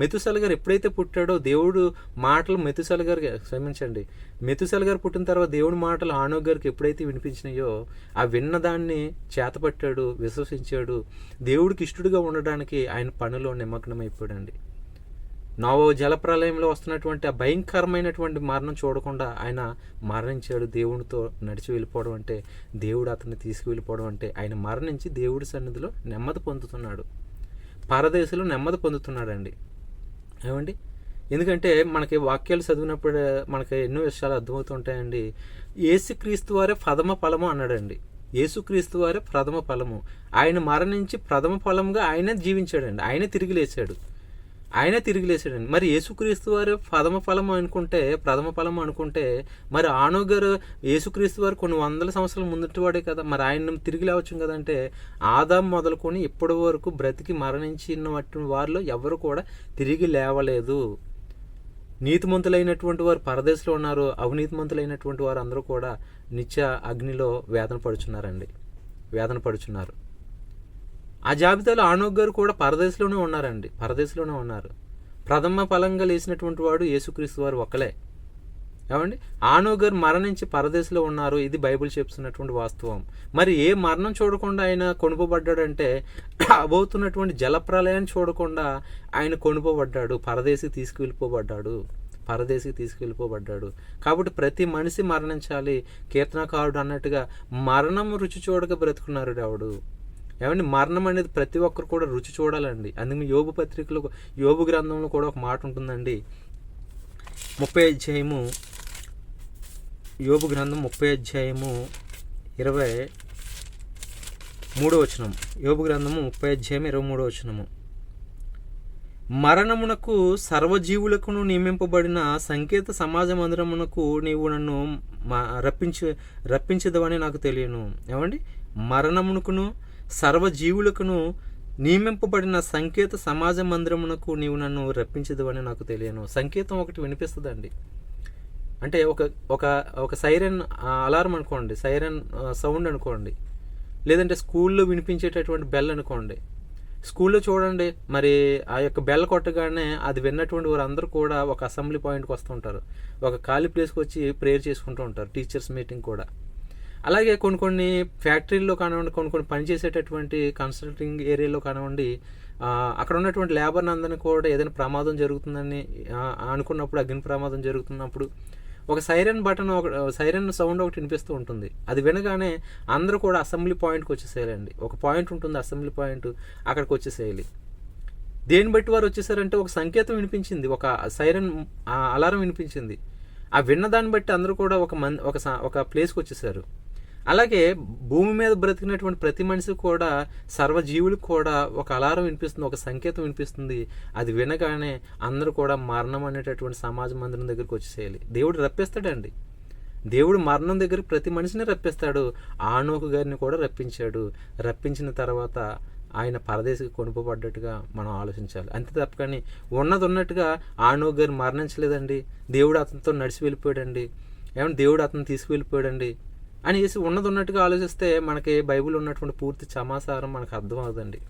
మెతుసెల గారు ఎప్పుడైతే పుట్టాడో దేవుడు మాటలు మెతుసెల గారు పుట్టిన తర్వాత దేవుడి మాటలు హానోకు గారికి ఎప్పుడైతే వినిపించినాయో ఆ విన్నదాన్ని చేతపట్టాడు, విశ్వసించాడు. దేవుడికి ఇష్టడుగా ఉండడానికి ఆయన పనిలో నిమగ్నమైపోయాడండి. నోవహు జలప్రలయంలో వస్తున్నటువంటి ఆ భయంకరమైనటువంటి మరణం చూడకుండా ఆయన మరణించాడు. దేవుడితో నడిచి వెళ్ళిపోవడం అంటే, దేవుడు అతన్ని తీసుకువెళ్ళిపోవడం అంటే, ఆయన మరణించి దేవుడి సన్నిధిలో నెమ్మది పొందుతున్నాడు, పరదేశంలో నెమ్మది పొందుతున్నాడండి. ఏమండి, ఎందుకంటే మనకి వాక్యాలు చదివినప్పుడు మనకి ఎన్నో విషయాలు అర్థమవుతుంటాయండి. యేసుక్రీస్తు వారే ప్రథమ ఫలము అన్నాడండి. యేసుక్రీస్తు వారే ప్రథమ ఫలము. ఆయన మరణించి ప్రథమ ఫలంగా ఆయనే జీవించాడండి. ఆయనే తిరిగి లేచాడండి. మరి యేసుక్రీస్తు వారు ప్రథమ ఫలము అనుకుంటే మరి హానోకు గారు యేసుక్రీస్తు వారు కొన్ని వందల సంవత్సరాల ముందుటి వాడే కదా, మరి ఆయన తిరిగి లేవచ్చు కదంటే ఆదాం మొదలుకొని ఇప్పటి వరకు బ్రతికి మరణించిన వారిలో ఎవరు కూడా తిరిగి లేవలేదు. నీతిమంతులైనటువంటి వారు పరదేశంలో ఉన్నారు, అవినీతిమంతులైనటువంటి వారు అందరూ కూడా నిత్య అగ్నిలో వేదన పడుచున్నారు. ఆ జాబితాలో హానోకు గారు కూడా పరదేశంలోనే ఉన్నారు. ప్రథమ ఫలంగా లేచినటువంటి వాడు యేసుక్రీస్తు వారు ఒక్కలే. ఏమండి, హానోకు గారు మరణించి పరదేశంలో ఉన్నారు. ఇది బైబిల్ చెప్తున్నటువంటి వాస్తవం. మరి ఏ మరణం చూడకుండా ఆయన కొనుపోబడ్డాడంటే అవబోతున్నటువంటి జలప్రలయాన్ని చూడకుండా ఆయన కొనుపోబడ్డాడు, పరదేశికి తీసుకెళ్ళిపోబడ్డాడు. కాబట్టి ప్రతి మనిషి మరణించాలి. కీర్తనకారుడు అన్నట్టుగా మరణం రుచి చూడక బ్రతుకున్నారు దేవుడు. ఏమండి, మరణం అనేది ప్రతి ఒక్కరు కూడా రుచి చూడాలండి. అందుకే యోబు గ్రంథంలో కూడా ఒక మాట ఉంటుందండి. 30 అధ్యాయము యోబు గ్రంథం 30 అధ్యాయము 23వ వచనం. యోబు గ్రంథము 30 అధ్యాయం 23వ వచనము. మరణమునకు సర్వజీవులకును నియమింపబడిన సంకేత సమాజ మందిరమునకు నీవు నన్ను రప్పించదవని నాకు తెలియను. ఏమండి, మరణమునకును సర్వజీవులకును నియమింపబడిన సంకేత సమాజ మందిరమునకు నీవు నన్ను రప్పించదవని నాకు తెలియను. సంకేతం ఒకటి వినిపిస్తుందండి. అంటే ఒక సైరన్ అలారం అనుకోండి, సైరన్ సౌండ్ అనుకోండి, లేదంటే స్కూల్లో వినిపించేటటువంటి బెల్ అనుకోండి. స్కూల్లో చూడండి, మరి ఆ యొక్క బెల్ కొట్టగానే అది విన్నటువంటి వారందరూ కూడా ఒక అసెంబ్లీ పాయింట్కి వస్తుంటారు, ఒక ఖాళీ ప్లేస్కి వచ్చి ప్రేయర్ చేసుకుంటూ ఉంటారు, టీచర్స్ మీటింగ్ కూడా. అలాగే కొన్ని ఫ్యాక్టరీల్లో కానివ్వండి, కొన్ని పనిచేసేటటువంటి కన్స్ట్రక్టింగ్ ఏరియాలో కానివ్వండి, అక్కడ ఉన్నటువంటి లేబర్ని అందరినీ కూడా ఏదైనా ప్రమాదం జరుగుతుందని అనుకున్నప్పుడు, అగ్ని ప్రమాదం జరుగుతున్నప్పుడు ఒక సైరన్ సౌండ్ ఒకటి వినిపిస్తూ ఉంటుంది. అది వినగానే అందరూ కూడా అసెంబ్లీ పాయింట్కి వచ్చేసేయాలండి. ఒక పాయింట్ ఉంటుంది, అసెంబ్లీ పాయింట్, అక్కడికి వచ్చేసేయాలి. దేన్ని బట్టి వారు వచ్చేసారంటే ఒక సంకేతం వినిపించింది, ఒక సైరన్ అలారం వినిపించింది. ఆ విన్నదాన్ని బట్టి అందరూ కూడా ఒక ప్లేస్కి వచ్చేసారు. అలాగే భూమి మీద బ్రతికినటువంటి ప్రతి మనిషి కూడా, సర్వజీవులకు కూడా ఒక అలారం వినిపిస్తుంది, ఒక సంకేతం వినిపిస్తుంది. అది వినగానే అందరూ కూడా మరణం అనేటటువంటి సమాజ మందిరం దగ్గరికి వచ్చేసేయాలి. దేవుడు రప్పిస్తాడండి. దేవుడు మరణం దగ్గర ప్రతి మనిషిని రప్పిస్తాడు. హానోకు గారిని కూడా రప్పించిన తర్వాత ఆయన పరదేశికి కొనుపబడ్డట్టుగా మనం ఆలోచించాలి. అంతే తప్ప కానీ ఉన్నట్టుగా హానోకు గారు మరణించలేదండి, దేవుడు అతనితో నడిచి వెళ్ళిపోయాడండి, దేవుడు అతను తీసుకువెళ్ళిపోయాడండి అని చేసి ఉన్నట్టుగా ఆలోచిస్తే మనకి బైబిల్ ఉన్నటువంటి పూర్తి సమాచారం మనకు అర్థం అవుతుందండి.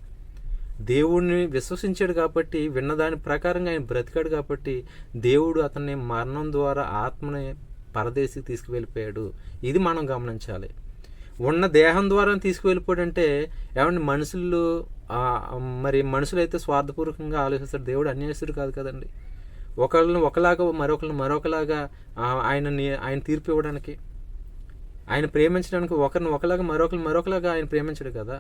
దేవుడిని విశ్వసించాడు కాబట్టి, విన్నదాని ప్రకారంగా ఆయన బ్రతికాడు కాబట్టి దేవుడు అతన్ని మరణం ద్వారా ఆత్మని పరదేశికి తీసుకువెళ్ళిపోయాడు. ఇది మనం గమనించాలి. ఉన్న దేహం ద్వారా తీసుకువెళ్ళిపోయాడంటే ఏమంటే మరి మనుషులైతే స్వార్థపూర్వకంగా ఆలోచిస్తారు. దేవుడు అన్యాయస్తుడు కాదు కదండి. ఒకళ్ళని ఒకలాగా మరొకలాగా ఆయన తీర్పు ఇవ్వడానికి, ఆయన ప్రేమించడానికి ఒకరిని ఒకలాగా మరొకలాగా ఆయన ప్రేమించడు కదా.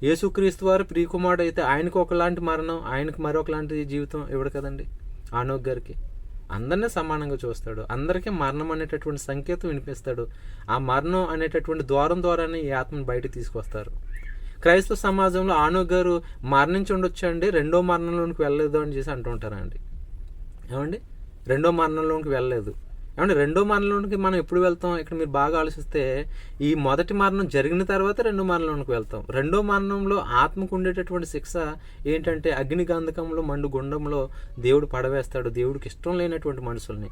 యేసుక్రీస్తు వారు ప్రియకుమారుడు అయితే ఆయనకు ఒకలాంటి మరణం, ఆయనకు మరొకలాంటి జీవితం ఇవ్వడు కదండి. ఆనోక్ గారికి అందరినీ సమానంగా చూస్తాడు. అందరికీ మరణం అనేటటువంటి సంకేతం వినిపిస్తాడు. ఆ మరణం అనేటటువంటి ద్వారం ద్వారానే ఈ ఆత్మను బయటకు తీసుకొస్తారు. క్రైస్తవ సమాజంలో ఆనోక్ గారు మరణించి ఉండొచ్చు అండి, రెండో మరణంలోనికి వెళ్ళలేదు అని చేసి అంటుంటారండి. ఏమండి, రెండో మరణంలోనికి వెళ్ళలేదు. ఏమంటే రెండో మరణంలోనికి మనం ఎప్పుడు వెళ్తాం? ఇక్కడ మీరు బాగా ఆలోచిస్తే ఈ మొదటి మరణం జరిగిన తర్వాత రెండో మరణంలోనికి వెళ్తాం. రెండో మరణంలో ఆత్మకు ఉండేటటువంటి శిక్ష ఏంటంటే అగ్నిగంధకంలో మండు గుండంలో దేవుడు పడవేస్తాడు. దేవుడికి ఇష్టం లేనటువంటి మనుషుల్ని,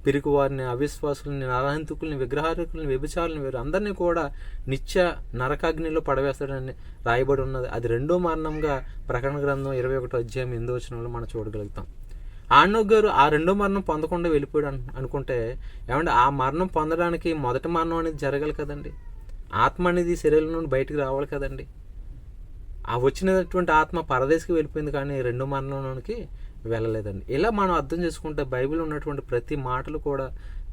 పిరికి వారిని, అవిశ్వాసుల్ని, నరహంతకుల్ని, విగ్రహారకుల్ని, వ్యభిచారుల్ని, వీరు అందరినీ కూడా నిత్య నరకాగ్నిలో పడవేస్తాడని రాయబడి ఉన్నది. అది రెండో మరణంగా ప్రకటన గ్రంథం 21వ అధ్యాయం 8వ వచనంలో మనం చూడగలుగుతాం. ఆనోక్ గారు ఆ రెండో మరణం పొందకుండా వెళ్ళిపోయాడు అనుకుంటే ఏమంటే ఆ మరణం పొందడానికి మొదటి మరణం అనేది జరగాలి కదండి. ఆత్మ అనేది శరీరం నుండి బయటికి రావాలి కదండి. ఆ వచ్చినటువంటి ఆత్మ పరదేశికి వెళ్ళిపోయింది కానీ రెండో మరణంలోనికి వెళ్ళలేదండి. ఇలా మనం అర్థం చేసుకుంటే బైబిల్ ఉన్నటువంటి ప్రతి మాటలు కూడా,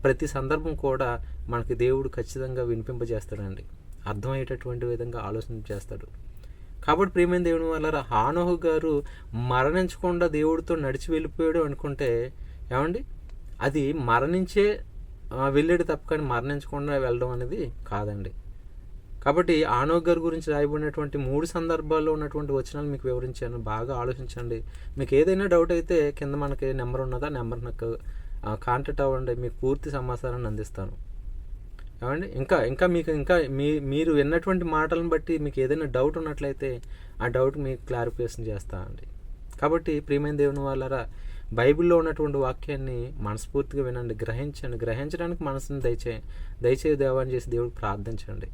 ప్రతి సందర్భం కూడా మనకి దేవుడు ఖచ్చితంగా వినిపింపజేస్తాడండి. అర్థమయ్యేటటువంటి విధంగా ఆలోచన చేస్తాడు. కాబట్టి ప్రియమైన దేవుని వల్ల హానోహు గారు మరణించకుండా దేవుడితో నడిచి వెళ్ళిపోయాడు అనుకుంటే ఏమండి, అది మరణించే వెళ్ళాడు తప్ప కానీ మరణించకుండా వెళ్ళడం అనేది కాదండి. కాబట్టి ఆనోక్ గారి గురించి రాయబడినటువంటి 3 సందర్భాల్లో ఉన్నటువంటి వచనాలు మీకు వివరించాను. బాగా ఆలోచించండి. మీకు ఏదైనా డౌట్ అయితే కింద మనకి నెంబర్ ఉన్నదా, నెంబర్ నాకు కాంటాక్ట్ అవ్వండి. మీకు పూర్తి సమాచారాన్ని అందిస్తాను. ఏమండి, ఇంకా మీరు విన్నటువంటి మాటలను బట్టి మీకు ఏదైనా డౌట్ ఉన్నట్లయితే ఆ డౌట్ మీకు క్లారిఫికేషన్ చేస్తా అండి. కాబట్టి ప్రియమైన దేవుని వాళ్ళరా, బైబిల్లో ఉన్నటువంటి వాక్యాన్ని మనస్ఫూర్తిగా వినండి, గ్రహించండి. గ్రహించడానికి మనసుని దయచేయి దేవాన్ని చేసి దేవుడికి ప్రార్థించండి.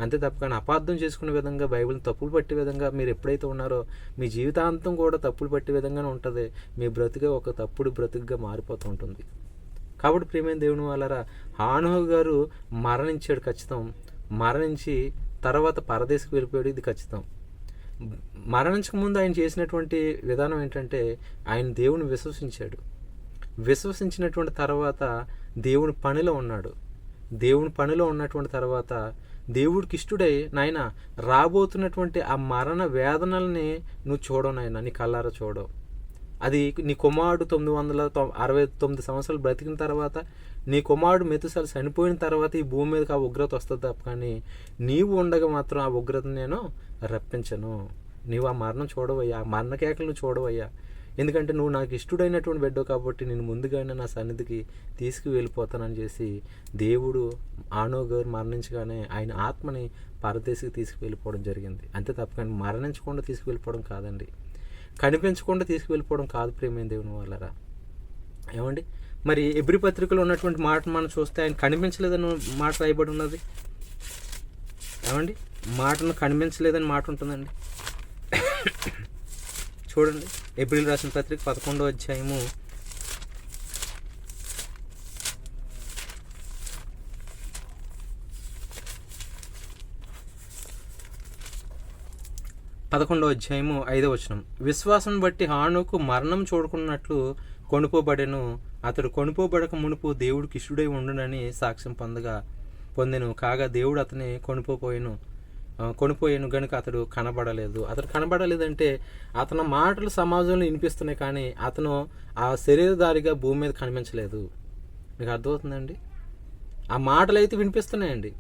అంతే తప్ప కానీ అపార్థం చేసుకునే విధంగా, బైబిల్ని తప్పులు పట్టే విధంగా మీరు ఎప్పుడైతే ఉన్నారో మీ జీవితాంతం కూడా తప్పులు పట్టే విధంగానే ఉంటుంది. మీ బ్రతుకే ఒక తప్పుడు బ్రతుకుగా మారిపోతూ ఉంటుంది. కాబట్టి ప్రియమైన దేవుని వాళ్ళరా, హానోహు గారు మరణించాడు ఖచ్చితం. మరణించి తర్వాత పరదేశకు వెళ్ళిపోయాడు, ఇది ఖచ్చితం. మరణించక ముందు ఆయన చేసినటువంటి విధానం ఏంటంటే ఆయన దేవుని విశ్వసించాడు. విశ్వసించినటువంటి తర్వాత దేవుని పనిలో ఉన్నాడు. దేవుని పనిలో ఉన్నటువంటి తర్వాత దేవుడికి ఇష్టడై, నాయన రాబోతున్నటువంటి ఆ మరణ వేదనల్ని నువ్వు చూడవు నాయన, నీ కళ్ళారా చూడవు. అది నీ కుమారుడు 969 సంవత్సరాలు బ్రతికిన తర్వాత, నీ కుమారుడు మెతుసాలు చనిపోయిన తర్వాత ఈ భూమి మీదకి ఆ ఉగ్రత వస్తుంది తప్ప కానీ నీవు ఉండగా మాత్రం ఆ ఉగ్రతను నేను రప్పించను. నీవు ఆ మరణం చూడవయ్యా, ఆ మరణ కేకలను చూడవయ్యా. ఎందుకంటే నువ్వు నాకు ఇష్టడైనటువంటి బిడ్డ కాబట్టి నేను ముందుగానే నా సన్నిధికి తీసుకువెళ్ళిపోతానని చేసి దేవుడు ఆనోక్ గారు మరణించగానే ఆయన ఆత్మని పరదేశికి తీసుకువెళ్ళిపోవడం జరిగింది. అంతే తప్ప కానీ మరణించకుండా తీసుకువెళ్ళిపోవడం కాదండి, కనిపించకుండా తీసుకువెళ్ళిపోవడం కాదు ప్రియమైన దేవుని వాళ్ళరా. ఏమండి, మరి ఎబ్రీ పత్రికలో ఉన్నటువంటి మాట మనం చూస్తే ఆయన కనిపించలేదని మాట రాయబడి ఉన్నది. ఏమండి, మాటను కనిపించలేదని మాట ఉంటుందండి. చూడండి, ఏప్రిల్ రాసిన పత్రిక 11వ అధ్యాయము 5వ వచనం. విశ్వాసం బట్టి హానోకు మరణం చూడకున్నట్లు కొనుపోబడెను. అతడు కొనుపోబడక మునుపు దేవుడికి ఇష్టడై ఉండునని సాక్ష్యం పొందెను. కాగా దేవుడు అతని కొనిపోయాను గనుక అతడు కనబడలేదు. అతడు కనబడలేదంటే అతని మాటలు సమాజంలో వినిపిస్తున్నాయి కానీ అతను ఆ శరీరధారిగా భూమి మీద కనిపించలేదు. మీకు అర్థమవుతుందండి? ఆ మాటలు అయితే వినిపిస్తున్నాయండి.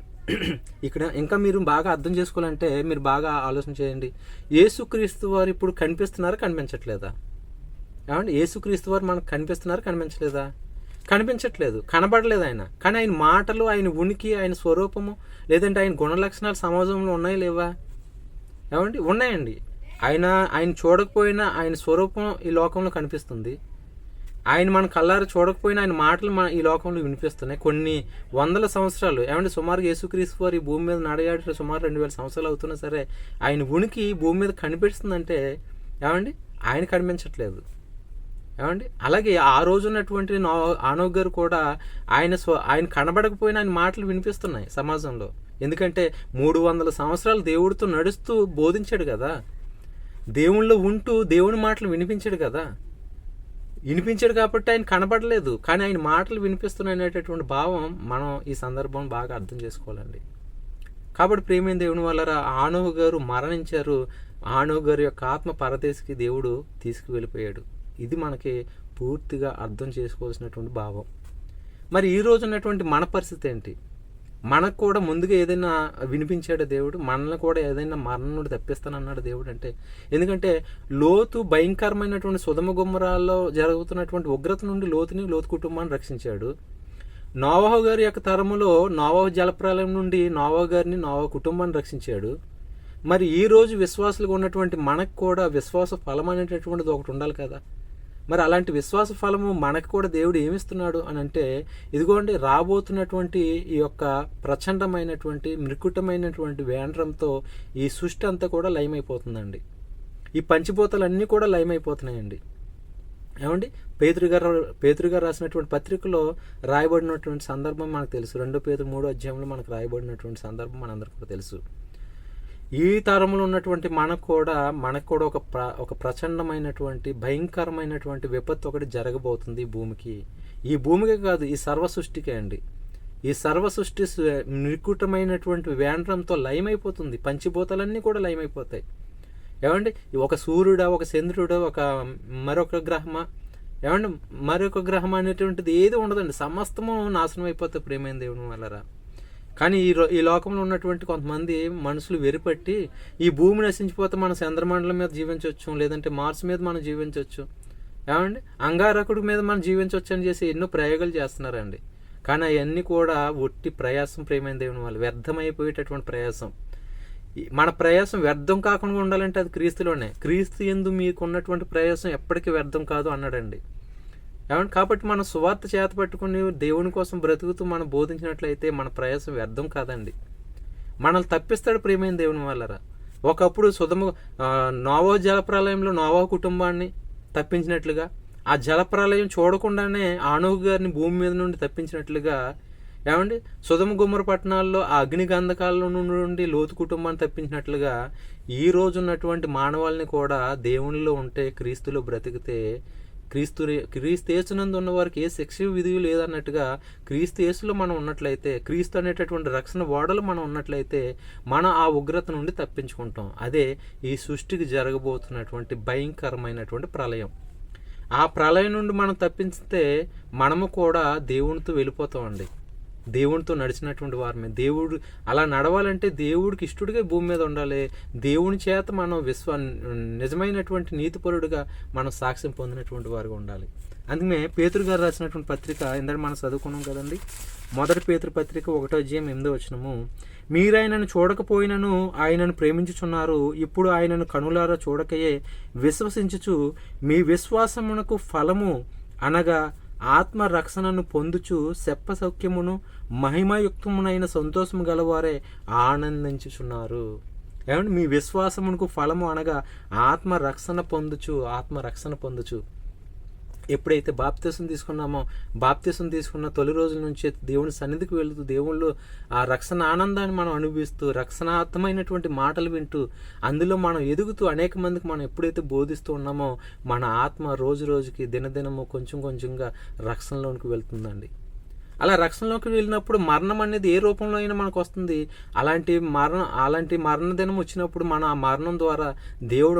ఇక్కడ ఇంకా మీరు బాగా అర్థం చేసుకోవాలంటే మీరు బాగా ఆలోచన చేయండి. యేసుక్రీస్తు వారు ఇప్పుడు కనిపిస్తున్నారా, కనిపించట్లేదా? ఏమండి, యేసుక్రీస్తు వారు మనకు కనిపిస్తున్నారా, కనిపించలేదా? కనిపించట్లేదు, కనబడలేదు ఆయన. కానీ ఆయన మాటలు, ఆయన ఉనికి, ఆయన స్వరూపము, లేదంటే ఆయన గుణలక్షణాలు సమాజంలో ఉన్నాయా లేవా? ఏమండి, ఉన్నాయండి. ఆయన చూడకపోయినా ఆయన స్వరూపం ఈ లోకంలో కనిపిస్తుంది. ఆయన మన కళ్ళారా చూడకపోయినా ఆయన మాటలు మన ఈ లోకంలో వినిపిస్తున్నాయి. కొన్ని వందల సంవత్సరాలు ఏమంటే సుమారు యేసుక్రీస్తు వారు ఈ భూమి మీద నడయాడి సుమారు 2000 సంవత్సరాలు అవుతున్నా సరే ఆయన ఉనికి భూమి మీద కనిపిస్తుందంటే ఏమండి ఆయన కనిపించట్లేదు. ఏమండి అలాగే ఆ రోజు ఉన్నటువంటి ఆనోక్ గారు కూడా ఆయన కనబడకపోయినా ఆయన మాటలు వినిపిస్తున్నాయి సమాజంలో. ఎందుకంటే 300 సంవత్సరాలు దేవుడితో నడుస్తూ బోధించాడు కదా, దేవుళ్ళో ఉంటూ దేవుని మాటలు వినిపించాడు కదా. వినిపించాడు కాబట్టి ఆయన కనబడలేదు, కానీ ఆయన మాటలు వినిపిస్తున్నాయి అనేటటువంటి భావం మనం ఈ సందర్భం బాగా అర్థం చేసుకోవాలండి. కాబట్టి ప్రియమైన దేవుని వల్ల ఆనోకు గారు మరణించారు. ఆనోకు గారి యొక్క ఆత్మ పరదేశికి దేవుడు తీసుకువెళ్ళిపోయాడు. ఇది మనకి పూర్తిగా అర్థం చేసుకోవాల్సినటువంటి భావం. మరి ఈ రోజు ఉన్నటువంటి మన పరిస్థితి ఏంటి? మనకు కూడా ముందుగా ఏదైనా వినిపించాడు దేవుడు, మనల్ని కూడా ఏదైనా మరణం నుండి తప్పిస్తానన్నాడు దేవుడు అంటే. ఎందుకంటే లోతు భయంకరమైనటువంటి సుధమ గుమ్మరాల్లో జరుగుతున్నటువంటి ఉగ్రత నుండి లోతు కుటుంబాన్ని రక్షించాడు. నోవహు గారి యొక్క తరములో నోవహు జలప్రలయం నుండి నోవహు గారిని నోవహు కుటుంబాన్ని రక్షించాడు. మరి ఈ రోజు విశ్వాసులుగా ఉన్నటువంటి మనకు కూడా విశ్వాస ఫలం అనేటటువంటిది ఒకటి ఉండాలి కదా. మరి అలాంటి విశ్వాస ఫలము మనకు కూడా దేవుడు ఏమిస్తున్నాడు అని అంటే, ఇదిగోండి రాబోతున్నటువంటి ఈ యొక్క ప్రచండమైనటువంటి మృకుటమైనటువంటి వేండ్రంతో ఈ సృష్టి అంతా కూడా లయమైపోతుందండి. ఈ పంచిపోతలన్నీ కూడా లయమైపోతున్నాయండి. ఏమండి పేతురు గారు రాసినటువంటి పత్రికలో రాయబడినటువంటి సందర్భం మనకు తెలుసు. 2 పేతురు 3వ అధ్యాయంలో మనకు రాయబడినటువంటి సందర్భం మనందరికీ కూడా తెలుసు. ఈ తరంలో ఉన్నటువంటి మనకు కూడా ఒక ప్రచండమైనటువంటి భయంకరమైనటువంటి విపత్తు ఒకటి జరగబోతుంది భూమికి. ఈ భూమికి కాదు, ఈ సర్వ సృష్టికే అండి. ఈ సర్వ సృష్టి నికుటమైనటువంటి వేండ్రంతో లయమైపోతుంది. పంచిభూతాలన్నీ కూడా లయమైపోతాయి. ఏమండి ఒక సూర్యుడా, ఒక చంద్రుడా, మరొక గ్రహమా, ఏమండి మరొక గ్రహం అనేటువంటిది ఏది ఉండదండి. సమస్తము నాశనం అయిపోతాయి ప్రేమైన దేవుని వల్లరా. కానీ ఈ లోకంలో ఉన్నటువంటి కొంతమంది మనుషులు వెరిపట్టి ఈ భూమి నశించిపోతే మనం చంద్రమండలం మీద జీవించవచ్చు, లేదంటే మార్స్ మీద మనం జీవించవచ్చు, ఏమండి అంగారకుడి మీద మనం జీవించవచ్చు అని చేసి ఎన్నో ప్రయోగాలు చేస్తున్నారండి. కానీ అవన్నీ కూడా ఒట్టి ప్రయాసం ప్రేమైన దేవుని వాళ్ళు, వ్యర్థమైపోయేటటువంటి ప్రయాసం. మన ప్రయాసం వ్యర్థం కాకుండా ఉండాలంటే అది క్రీస్తులోనే. క్రీస్తు యందు మీకు ఉన్నటువంటి ప్రయాసం ఎప్పటికీ వ్యర్థం కాదు అన్నాడండి. ఏమంటే కాబట్టి మనం సువార్త చేత పట్టుకుని దేవుని కోసం బ్రతుకుతూ మనం బోధించినట్లయితే మన ప్రయాసం వ్యర్థం కాదండి. మనల్ని తప్పిస్తాడు ప్రియమైన దేవుని వల్లరా. ఒకప్పుడు నోవహు జలప్రలయంలో నోవహు కుటుంబాన్ని తప్పించినట్లుగా, ఆ జలప్రలయం చూడకుండానే ఆనోకు గారిని భూమి మీద నుండి తప్పించినట్లుగా, ఏమండి సుధమ గుమ్మర పట్టణాల్లో ఆ అగ్ని గంధకాల నుండి లోతు కుటుంబాన్ని తప్పించినట్లుగా ఈ రోజు ఉన్నటువంటి మానవాళిని కూడా దేవునిలో ఉంటే, క్రీస్తులో బ్రతికితే, క్రీస్తు యేసునందు ఉన్న వారికి ఏ శిక్ష విధి లేదన్నట్టుగా క్రీస్తు యేసులో మనం ఉన్నట్లయితే, క్రీస్తు అనేటటువంటి రక్షణ ఓడలు మనం ఉన్నట్లయితే మనం ఆ ఉగ్రత నుండి తప్పించుకుంటాం. అదే ఈ సృష్టికి జరగబోతున్నటువంటి భయంకరమైనటువంటి ప్రళయం. ఆ ప్రళయం నుండి మనం తప్పిస్తే మనము కూడా దేవునితో వెళ్ళిపోతామండి. దేవునితో నడిచినటువంటి వారమే. దేవుడు అలా నడవాలంటే దేవుడికి ఇష్టడుగా భూమి మీద ఉండాలి. దేవుని చేత మనం నిజమైనటువంటి నీతిపరుడుగా మనం సాక్ష్యం పొందినటువంటి వారుగా ఉండాలి. అందుకనే పేతురు గారు రాసినటువంటి పత్రిక ఇందాక మనం చదువుకున్నాం కదండి. 1 పేతురు పత్రిక 1వ అధ్యాయం 8వ వచనము, మీరాయనను చూడకపోయినను ఆయనను ప్రేమించుచున్నారు, ఇప్పుడు ఆయనను కనులారా చూడకయే విశ్వసించుచు మీ విశ్వాసమునకు ఫలము అనగా ఆత్మ రక్షణను పొందుచు సెప్ప సౌఖ్యమును మహిమయుక్తమునైన సంతోషము గలవారే ఆనందించుచున్నారు. ఏమంటే మీ విశ్వాసమునకు ఫలము అనగా ఆత్మ రక్షణ పొందుచు. ఎప్పుడైతే బాప్తిసం తీసుకున్న తొలి రోజుల నుంచి దేవుని సన్నిధికి వెళుతూ దేవుళ్ళు ఆ రక్షణ ఆనందాన్ని మనం అనుభవిస్తూ రక్షణాత్మైనటువంటి మాటలు వింటూ అందులో మనం ఎదుగుతూ అనేక మందికి మనం ఎప్పుడైతే బోధిస్తూ ఉన్నామో మన ఆత్మ రోజు రోజుకి దినదినము కొంచెంగా రక్షణలోనికి వెళ్తుందండి. అలా రక్షణలోకి వెళ్ళినప్పుడు మరణం అనేది ఏ రూపంలో అయినా మనకు వస్తుంది. అలాంటి మరణ దినం వచ్చినప్పుడు మనం ఆ మరణం ద్వారా దేవుడు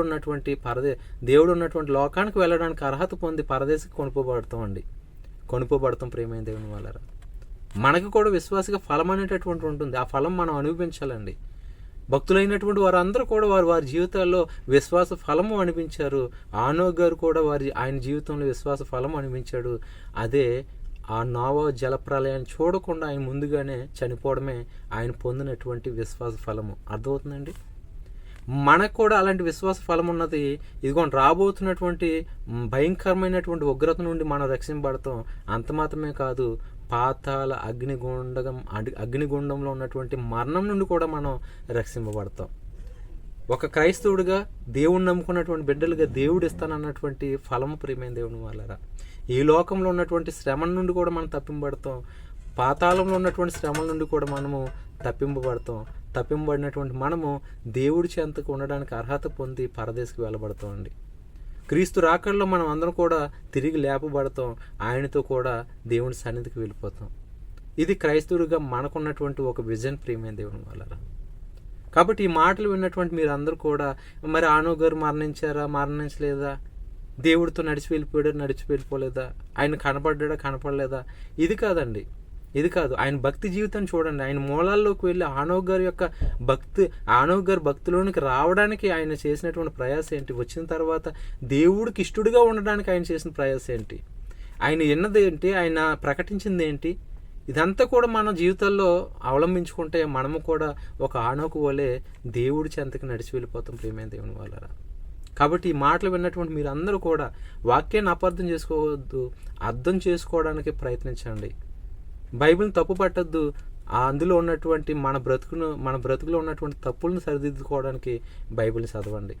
ఉన్నటువంటి లోకానికి వెళ్ళడానికి అర్హత పొంది పరదేశకి కొనుపోబడతాం ప్రియమైన దేవుని వల్ల. మనకు కూడా విశ్వాసగా ఫలం అనేటటువంటి ఉంటుంది. ఆ ఫలం మనం అనుభవించాలండి. భక్తులైనటువంటి వారందరూ కూడా వారి జీవితాల్లో విశ్వాస ఫలము అనిపించారు. ఆనోకు గారు కూడా ఆయన జీవితంలో విశ్వాస ఫలం అనిపించాడు. అదే ఆ నోవహు జలప్రలయాన్ని చూడకుండా ఆయన ముందుగానే చనిపోవడమే ఆయన పొందినటువంటి విశ్వాస ఫలము. అర్థమవుతుందండి. మనకు కూడా అలాంటి విశ్వాస ఫలం ఉన్నది. ఇదిగోండి రాబోతున్నటువంటి భయంకరమైనటువంటి ఉగ్రత నుండి మనం రక్షింపబడతాం. అంత మాత్రమే కాదు, పాతాళ అగ్నిగుండంలో ఉన్నటువంటి మరణం నుండి కూడా మనం రక్షింపబడతాం. ఒక క్రైస్తవుడిగా దేవుణ్ణి నమ్ముకున్నటువంటి బిడ్డలుగా దేవుడు ఇస్తానన్నటువంటి ఫలము ప్రియమైన దేవుని వాళ్ళరా, ఈ లోకంలో ఉన్నటువంటి శ్రమల నుండి కూడా మనం తప్పింపబడతాం. పాతాళంలో ఉన్నటువంటి శ్రమల నుండి కూడా మనము తప్పింపబడతాం. తప్పింపబడినటువంటి మనము దేవుడి చెంతకు ఉండడానికి అర్హత పొంది పరదేశకు వెళ్ళబడతామండి. క్రీస్తు రాకడలో మనం అందరం కూడా తిరిగి లేపబడతాం. ఆయనతో కూడా దేవుని సన్నిధికి వెళ్ళిపోతాం. ఇది క్రైస్తవుడిగా మనకున్నటువంటి ఒక విజన్ ప్రియమైన దేవుని వాళ్ళరా. కాబట్టి ఈ మాటలు విన్నటువంటి మీరు అందరూ కూడా మరి ఆనో గారు మరణించారా, మరణించలేదా, దేవుడితో నడిచి వెళ్ళిపోలేదా, ఆయన కనపడ్డా కనపడలేదా, ఇది కాదండి. ఇది కాదు. ఆయన భక్తి జీవితాన్ని చూడండి. ఆయన మూలాల్లోకి వెళ్ళి ఆనో గారి భక్తిలోనికి రావడానికి ఆయన చేసినటువంటి ప్రయాసం ఏంటి, వచ్చిన తర్వాత దేవుడికి ఇష్టడుగా ఉండడానికి ఆయన చేసిన ప్రయాసం ఏంటి, ఆయన విన్నది ఏంటి, ఆయన ప్రకటించింది ఏంటి, ఇదంతా కూడా మన జీవితాల్లో అవలంబించుకుంటే మనము కూడా ఒక ఆనోకు వలె దేవుడి చెంతకి నడిచి వెళ్ళిపోతాం ప్రియమైన దేవుని వాళ్ళరా. కాబట్టి ఈ మాటలు విన్నటువంటి మీరు అందరూ కూడా వాక్యాన్ని అపార్థం చేసుకోవద్దు, అర్థం చేసుకోవడానికి ప్రయత్నించండి. బైబిల్ని తప్పు పట్టద్దు. అందులో ఉన్నటువంటి మన బ్రతుకులో ఉన్నటువంటి తప్పులను సరిదిద్దుకోవడానికి బైబిల్ని చదవండి.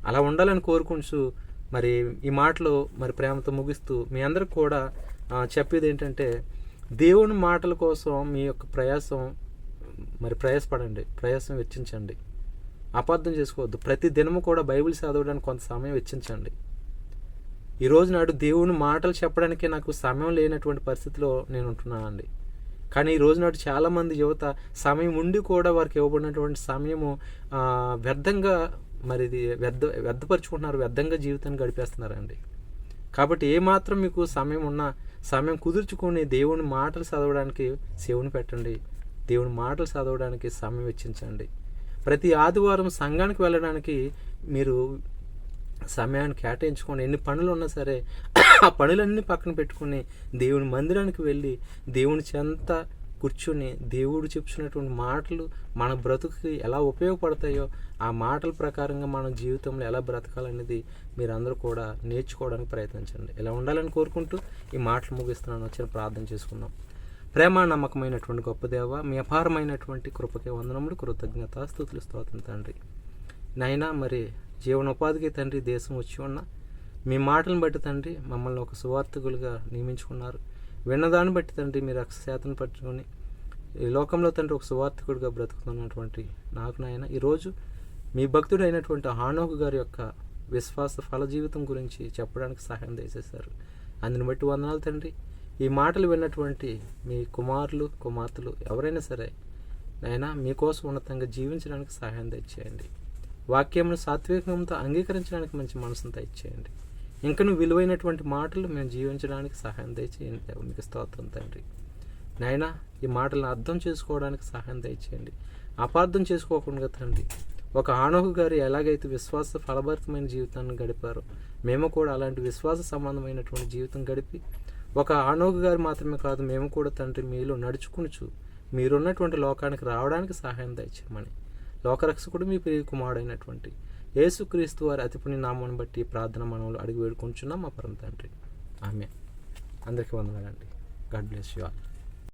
అలా ఉండాలని కోరుకుంటూ మరి ఈ మాటలు మరి ప్రేమతో ముగిస్తూ మీ అందరికి కూడా చెప్పేది ఏంటంటే, దేవుని మాటల కోసం మీ యొక్క ప్రయాసం వెచ్చించండి. అపార్థం చేసుకోవద్దు. ప్రతి దినము కూడా బైబిల్ చదవడానికి కొంత సమయం వెచ్చించండి. ఈ రోజు నాడు దేవుని మాటలు చెప్పడానికి నాకు సమయం లేనటువంటి పరిస్థితిలో నేను ఉంటున్నానండి. కానీ ఈ రోజు నాడు చాలామంది యువత సమయం ఉండి కూడా వారికి ఇవ్వబడినటువంటి సమయము వ్యర్థంగా వ్యర్థపరుచుకుంటున్నారు, వ్యర్థంగా జీవితాన్ని గడిపేస్తున్నారండి. కాబట్టి ఏమాత్రం మీకు సమయం కుదుర్చుకొని దేవుని మాటలు చదవడానికి సేవను పెట్టండి. దేవుని మాటలు చదవడానికి సమయం వెచ్చించండి. ప్రతి ఆదివారం సంఘానికి వెళ్ళడానికి మీరు సమయాన్ని కేటాయించుకొని, ఎన్ని పనులు ఉన్నా సరే ఆ పనులన్నీ పక్కన పెట్టుకుని దేవుని మందిరానికి వెళ్ళి దేవుని చెంత కూర్చుని దేవుడు చెప్తున్నటువంటి మాటలు మన బ్రతుకుకి ఎలా ఉపయోగపడతాయో ఆ మాటల ప్రకారంగా మన జీవితంలో ఎలా బ్రతకాలనేది మీరందరూ కూడా నేర్చుకోవడానికి ప్రయత్నించండి. ఇలా ఉండాలని కోరుకుంటూ ఈ మాటలు ముగిస్తున్నాను. వచ్చిన ప్రార్థన చేసుకుందాం. ప్రేమ నమ్మకమైనటువంటి గొప్ప దేవ, మీ అపారమైనటువంటి కృపకే వందనములు, కృతజ్ఞత స్తుతులు స్తోత్రం తండ్రి. నైనా మరి జీవనోపాధికి తండ్రి దేశం వచ్చి ఉన్న మీ మాటలను బట్టి తండ్రి మమ్మల్ని ఒక సువార్థకులుగా నియమించుకున్నారు. విన్నదాన్ని బట్టి తండ్రి మీరు అక్షశాతం పట్టుకొని ఈ లోకంలో తండ్రి ఒక సువార్థకుడిగా బ్రతుకుతున్నటువంటి నాకు నాయన ఈరోజు మీ భక్తుడు అయినటువంటి హానోకు గారి యొక్క విశ్వాస ఫల జీవితం గురించి చెప్పడానికి సహాయం దయచేశారు. అందుని బట్టి వందనాలు తండ్రి. ఈ మాటలు విన్నటువంటి మీ కుమారులు కుమార్తెలు ఎవరైనా సరే నాయన మీకోసం ఉన్నతంగా జీవించడానికి సహాయం దయచేయండి. వాక్యమును సాత్వికంతో అంగీకరించడానికి మంచి మనసును దయచేయండి. ఇంకను విలువైనటువంటి మాటలు మేము జీవించడానికి సహాయం దయచేయండి. మీకు స్తోత్రం తండ్రి. నాయన ఈ మాటలను అర్థం చేసుకోవడానికి సహాయం దయచేయండి. అపార్థం చేసుకోకుండా తండ్రి ఒక హానోకు గారు ఎలాగైతే విశ్వాస ఫలభరితమైన జీవితాన్ని గడిపారో మేము కూడా అలాంటి విశ్వాస సంబంధమైనటువంటి జీవితం గడిపి ఒక హానోకు గారు మాత్రమే కాదు మేము కూడా తండ్రి మీలో నడుచుకునుచు మీరున్నటువంటి లోకానికి రావడానికి సహాయం దయచేయమని లోకరక్షకుడు మీ ప్రియ కుమారుడైనటువంటి యేసుక్రీస్తు వారి అతి పుణ్య నామాన్ని బట్టి ప్రార్థన మనములు అడిగి వేడుకుంటున్నాం మా పరమ తండ్రి. ఆమేన్. అందరికీ వందనాలండి. God bless you all.